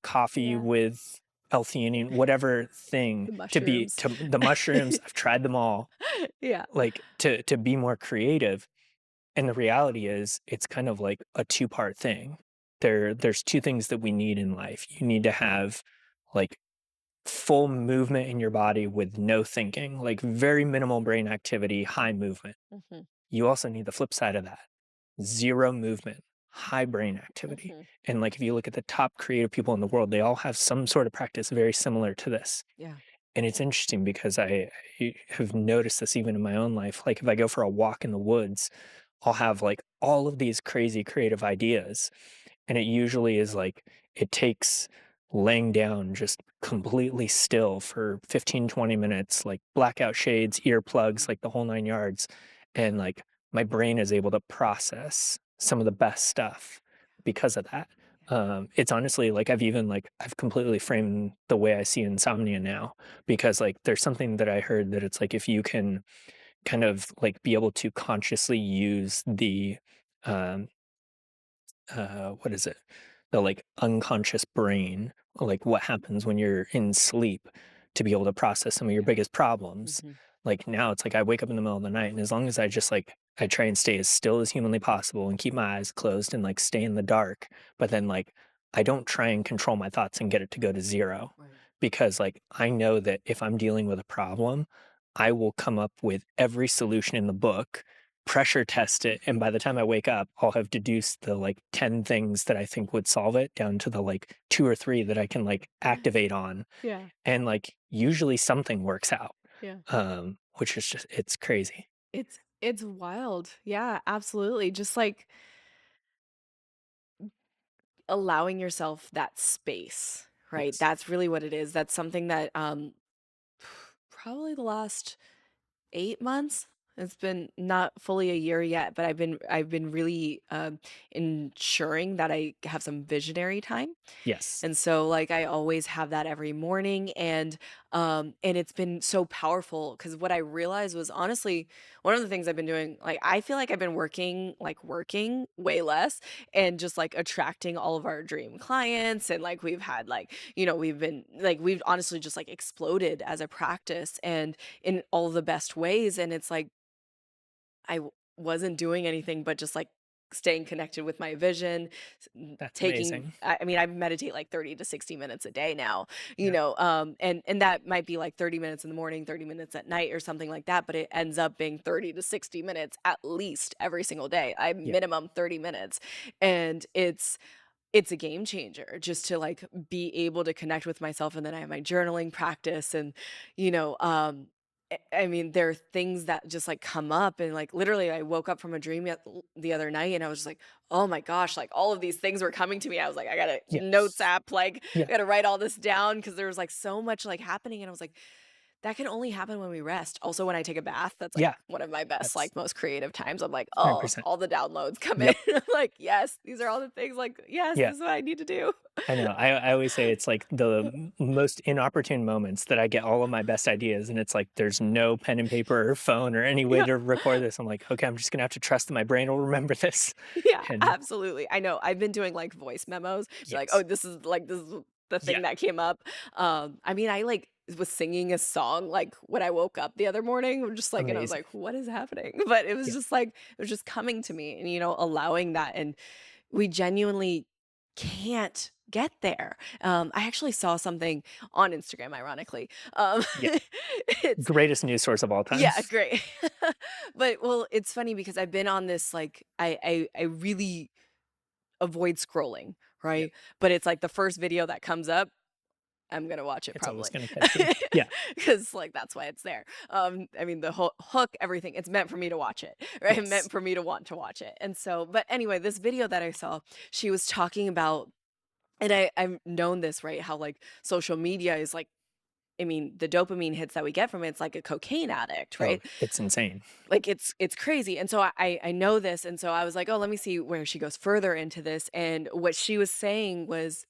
coffee Yeah. with L-theanine, whatever thing The to be mushrooms. to the mushrooms, I've tried them all, Yeah. like, to be more creative, and the reality is, it's kind of like a two-part thing. There's 2 things that we need in life. You need to have, like, full movement in your body with no thinking, like, very minimal brain activity, high movement. Mhm. You also need the flip side of that, 0 movement, high brain activity. Mhm. And, like, if you look at the top creative people in the world, they all have some sort of practice very similar to this. Yeah. And it's interesting because I have noticed this even in my own life. Like, if I go for a walk in the woods, I'll have, like, all of these crazy creative ideas, and it usually is, like, it takes laying down just completely still for 15, 20 minutes, like, blackout shades, earplugs, like, the whole 9 yards, and, like, my brain is able to process some of the best stuff because of that. It's honestly, like, I've completely framed the way I see insomnia now because, like, there's something that I heard that it's like if you can kind of like be able to consciously use the um what is it, the like unconscious brain, like what happens when you're in sleep, to be able to process some of your Yeah. biggest problems. Mhm. Like now it's like I wake up in the middle of the night, and as long as I just like I try and stay as still as humanly possible and keep my eyes closed and like stay in the dark, but then like I don't try and control my thoughts and get it to go to zero, Right. because like I know that if I'm dealing with a problem, I will come up with every solution in the book, pressure test it, and by the time I wake up, I'll have deduced the like 10 things that I think would solve it down to the like 2 or 3 that I can like activate on, Yeah. and like usually something works out. Yeah. Which is just it's crazy. It's wild. Yeah, absolutely. Just like allowing yourself that space, right? Yes. That's really what it is. That's something that probably the last 8 months It's been not fully a year yet, but I've been really, ensuring that I have some visionary time. Yes. And so, like, I always have that every morning, and it's been so powerful because what I realized was honestly one of the things I've been doing, like, I feel like I've been working way less and just like attracting all of our dream clients. And like, we've had like, we've honestly just like exploded as a practice and in all the best ways. And it's like, wasn't doing anything but just, like, staying connected with my vision, That's taking amazing. I mean, I meditate, like, 30 to 60 minutes a day now, Yeah. and that might be, like, 30 minutes in the morning, 30 minutes at night or something like that, but it ends up being 30 to 60 minutes at least every single day. I Yeah. minimum 30 minutes, and it's a game changer just to, like, be able to connect with myself, and then I have my journaling practice and, you know, I mean, there are things that just, like, come up and, like, literally, I woke up from a dream the other night, and I was just like, "Oh my gosh," like, all of these things were coming to me. I was like, "I got a notes Yes. app, like, Yeah. I gotta write all this down because there was, like, so much, like, happening," and I was like, that can only happen when we rest. Also, when I take a bath, that's, like, Yeah. one of my best, That's like, most creative times. I'm like, "Oh, 100%. all the downloads come in." Yep. I'm like, "Yes, these are all the things, like, yes, Yeah. this is what I need to do." I know. I always say it's like the most inopportune moments that I get all of my best ideas, and it's like there's no pen and paper or phone or any way Yeah. to record this. I'm like, okay, I'm just gonna have to trust that my brain will remember this. Yeah, And absolutely. I know. I've been doing, like, voice memos. So, like, "Oh, yes, this is the yeah, thing that came up." I mean, I, like, was singing a song, like, when I woke up the other morning, I'm just like and I was amazing. like, "What is happening?" But it was Yeah, just, like it was just coming to me and, allowing that, and we genuinely can't get there. I actually saw something on Instagram, ironically. yeah. It's Greatest news source of all time. yeah, great. But, well, it's funny because I've been on this, like I really avoid scrolling, Yep. right? But it's like the first video that comes up, I'm gonna watch it It's always probably. gonna catch you. Yeah. Because like, that's why it's there. I mean, the whole hook, everything, it's meant for me to watch it, right? Yes. Meant for me to want to watch it. And so but anyway, this video that I saw, she was talking about and I've known this, right? How, like, social media is like I mean, the dopamine hits that we get from it's like a cocaine addict, Oh, right? it's insane. Like, it's crazy, and so I know this, and so I was like, "Oh, let me see where she goes further into this," and what she was saying was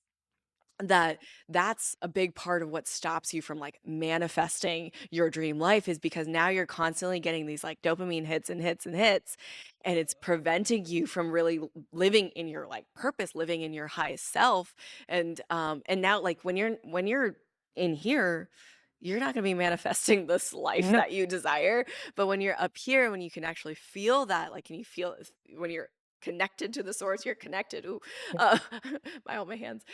that that's a big part of what stops you from, like, manifesting your dream life is because now you're constantly getting these, like, dopamine hits and hits and hits, and it's preventing you from really living in your, like, purpose, living in your highest self, and now, like, when you're in here, you're not gonna be manifesting this life No. that you desire, but when you're up here, when you can actually feel that, like, and you feel when you're connected to the source, you're connected, ooh, Yeah. uh, my hands.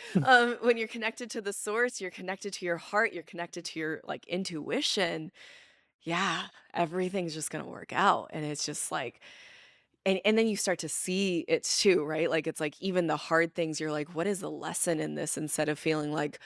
When you're connected to the source, you're connected to your heart, you're connected to your, like, intuition, yeah, everything's just gonna work out, and it's just like and then you start to see it too, right? Like, it's like even the hard things, you're like, "What is the lesson in this?" Instead of feeling like,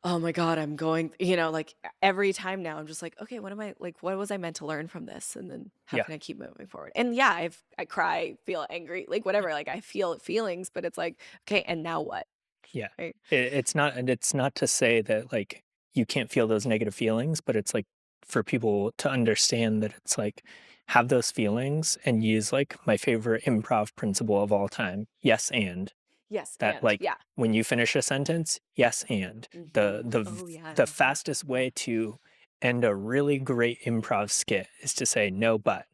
"Oh my god, I'm going" like, every time now, I'm just like, "Okay, what am I like, what was I meant to learn from this? And then how Yeah. can I keep moving forward?" And yeah, I cry, feel angry, like, whatever, like, I feel feelings, but it's like, "Okay, and now what?" Yeah. Right? It's not to say that, like, you can't feel those negative feelings, but it's, like, for people to understand that it's, like, have those feelings and use, like, my favorite improv principle of all time, "Yes, and." Yes, That, and like, yeah. when you finish a sentence, "Yes, and." Mhm. Oh, The yeah. fastest way to end a really great improv skit is to say, "No, but."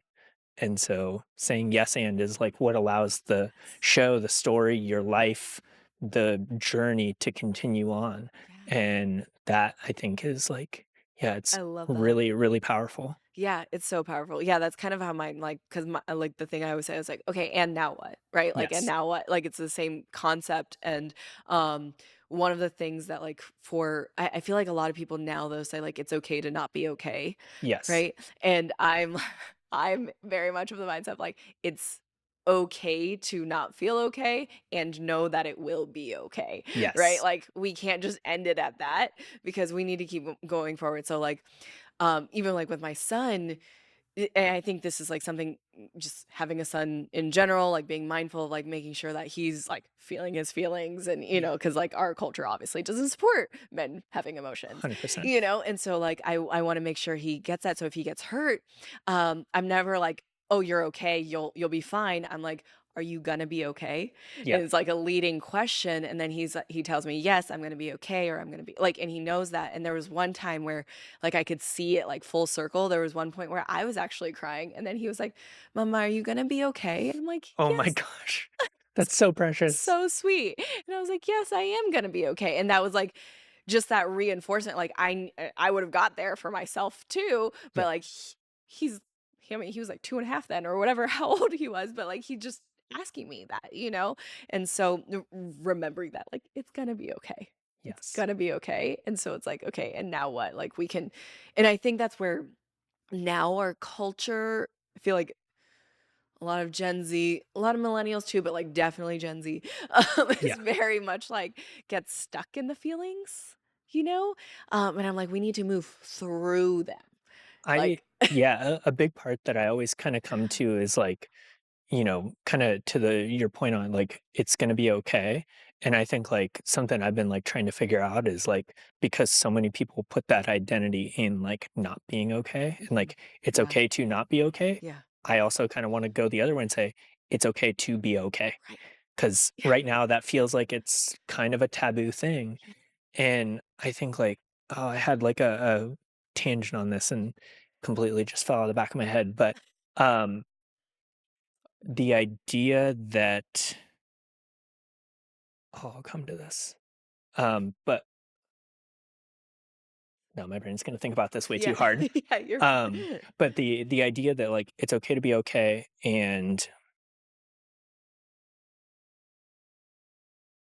And so saying yes and is like what allows the Yes. show, the story, your life, the journey to continue on. Yeah. And that I think is like, yeah, it's I love that. really, really powerful. Yeah, it's so powerful. Yeah, that's kind of how mine like because my like the thing I always say is like, okay, and now what? Right? Like, and Yes. now what? Like it's the same concept. And one of the things that like for I feel like a lot of people now though say like it's okay to not be okay. Yes. Right. And I'm I'm very much of the mindset like it's okay to not feel okay and know that it will be okay. Right. Yes. Like we can't just end it at that because we need to keep going forward. So like even like with my son, And I think this is, like, something just having a son in general, like, being mindful of, like, making sure that he's, like, feeling his feelings and, Yeah, because like, our culture obviously doesn't support men having emotions, 100%. And so, like, I wanna make sure he gets that, so if he gets hurt, I'm never like, "Oh, you're okay, you'll be fine." I'm like, "Are you gonna be okay?" Yeah. And it's like a leading question, and then he tells me, "Yes, I'm gonna be okay," or "I'm gonna be" like, and he knows that, and there was one time where, like, I could see it, like, full circle. There was one point where I was actually crying, and then he was like, "Mama, are you gonna be okay?" And I'm like, Oh my "Yes." gosh. That's so precious. So sweet. And I was like, "Yes, I am gonna be okay." And that was, like, just that reinforcement, like, I would have got there for myself too, but, Yeah. like, he's I mean, he was, like, 2.5 then or whatever how old he was, but, like, he just asking me that, you know? And so, remembering that, like, it's gonna be okay. It's Yes. gonna be okay. And so it's like, "Okay, and now what?" Like, and I think that's where now our culture, I feel like a lot of Gen Z, a lot of millennials too, but, like, definitely Gen Z, is Yeah. very much, like, gets stuck in the feelings, you know? And I'm like, "We need to move through them." I Like yeah, a big part that I always kinda come to is, like, kinda to your point on, like, it's gonna be okay, and I think, like, something I've been, like, trying to figure out is, like, because so many people put that identity in, like, not being okay, and, Mhm. like, it's Yeah, okay to not be okay, yeah, I also kinda wanna go the other way and say, it's okay to be okay, right. because Yeah, right now that feels like it's kind of a taboo thing, yeah. and I think, like, oh, I had, like, a tangent on this and completely just fell out of the back of my head, but, um the idea that oh, I'll come to this. But no, my brain's gonna think about this way too Yeah, hard. yeah, you're Um, but the idea that, like, it's okay to be okay, and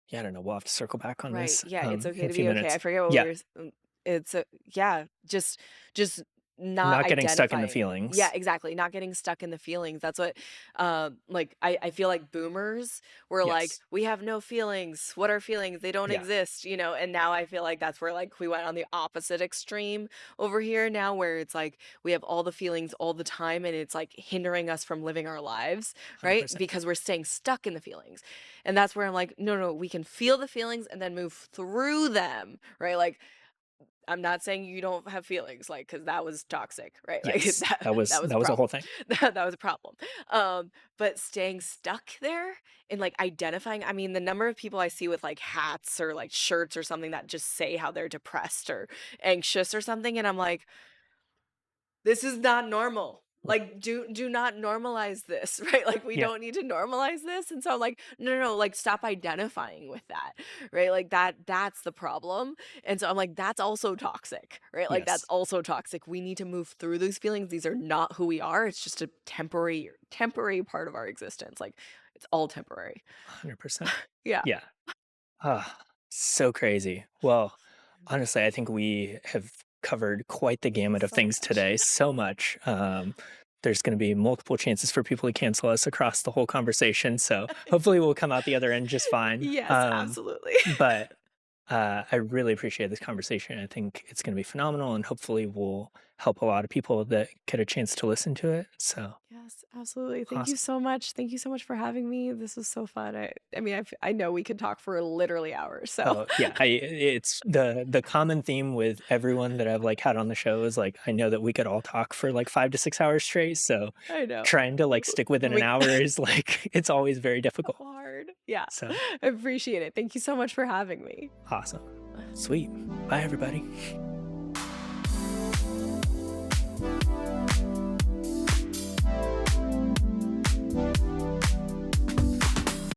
yeah, I don't know, we'll have to circle back on Right, this, yeah, it's in okay a to few be okay. I minutes. forget what we Yeah, were it's a yeah, just not not getting stuck in the identifying. Yeah, feelings. exactly, not getting stuck in the feelings. That's what, like, I feel like boomers were like, Yes. "We have no feelings. What are feelings? They don't Yeah, exist," And now I feel like that's where, like, we went on the opposite extreme over here now where it's like we have all the feelings all the time, and it's, like, hindering us from living our lives, right? 100%. Because we're staying stuck in the feelings. And that's where I'm like, "No, no, we can feel the feelings and then move through them," right? Like, I'm not saying you don't have feelings, like, because that was toxic, right? Like, Yes, that was a that was a whole problem. thing. That was a problem. But staying stuck there and, like, identifying I mean, the number of people I see with, like, hats or, like, shirts or something that just say how they're depressed or anxious or something, and I'm like, this is not normal. Yeah, Like, do not normalize this, right? Like, we yeah, don't need to normalize this, and so I'm like, "No, no, no, like, stop identifying with that," right? Like, that's the problem, and so I'm like, "That's also toxic," right? Like, that's yes, also toxic. We need to move through these feelings. These are not who we are. It's just a temporary part of our existence. Like, it's all temporary. 100%. Yeah. Yeah. Ah, so crazy. Well, honestly, I think we have covered quite the gamut of So things much. today. So much. There's going to be multiple chances for people to cancel us across the whole conversation. So hopefully we'll come out the other end just fine. Yes, absolutely. But I really appreciate this conversation. I think it's going to be phenomenal, and hopefully will help a lot of people that get a chance to listen to it. So Yes, absolutely. Thank you awesome. so much. Thank you so much for having me. This was so fun. I mean, I know we could talk for literally hours. So Oh, yeah, it's the common theme with everyone that I've, like, had on the show is, like, I know that we could all talk for, like, 5 to 6 hours straight, so I know. trying to, like, stick within an We hour is, like it's always very difficult. so hard. Yeah. So, I appreciate it. Thank you so much for having me. awesome. Sweet. Bye, everybody.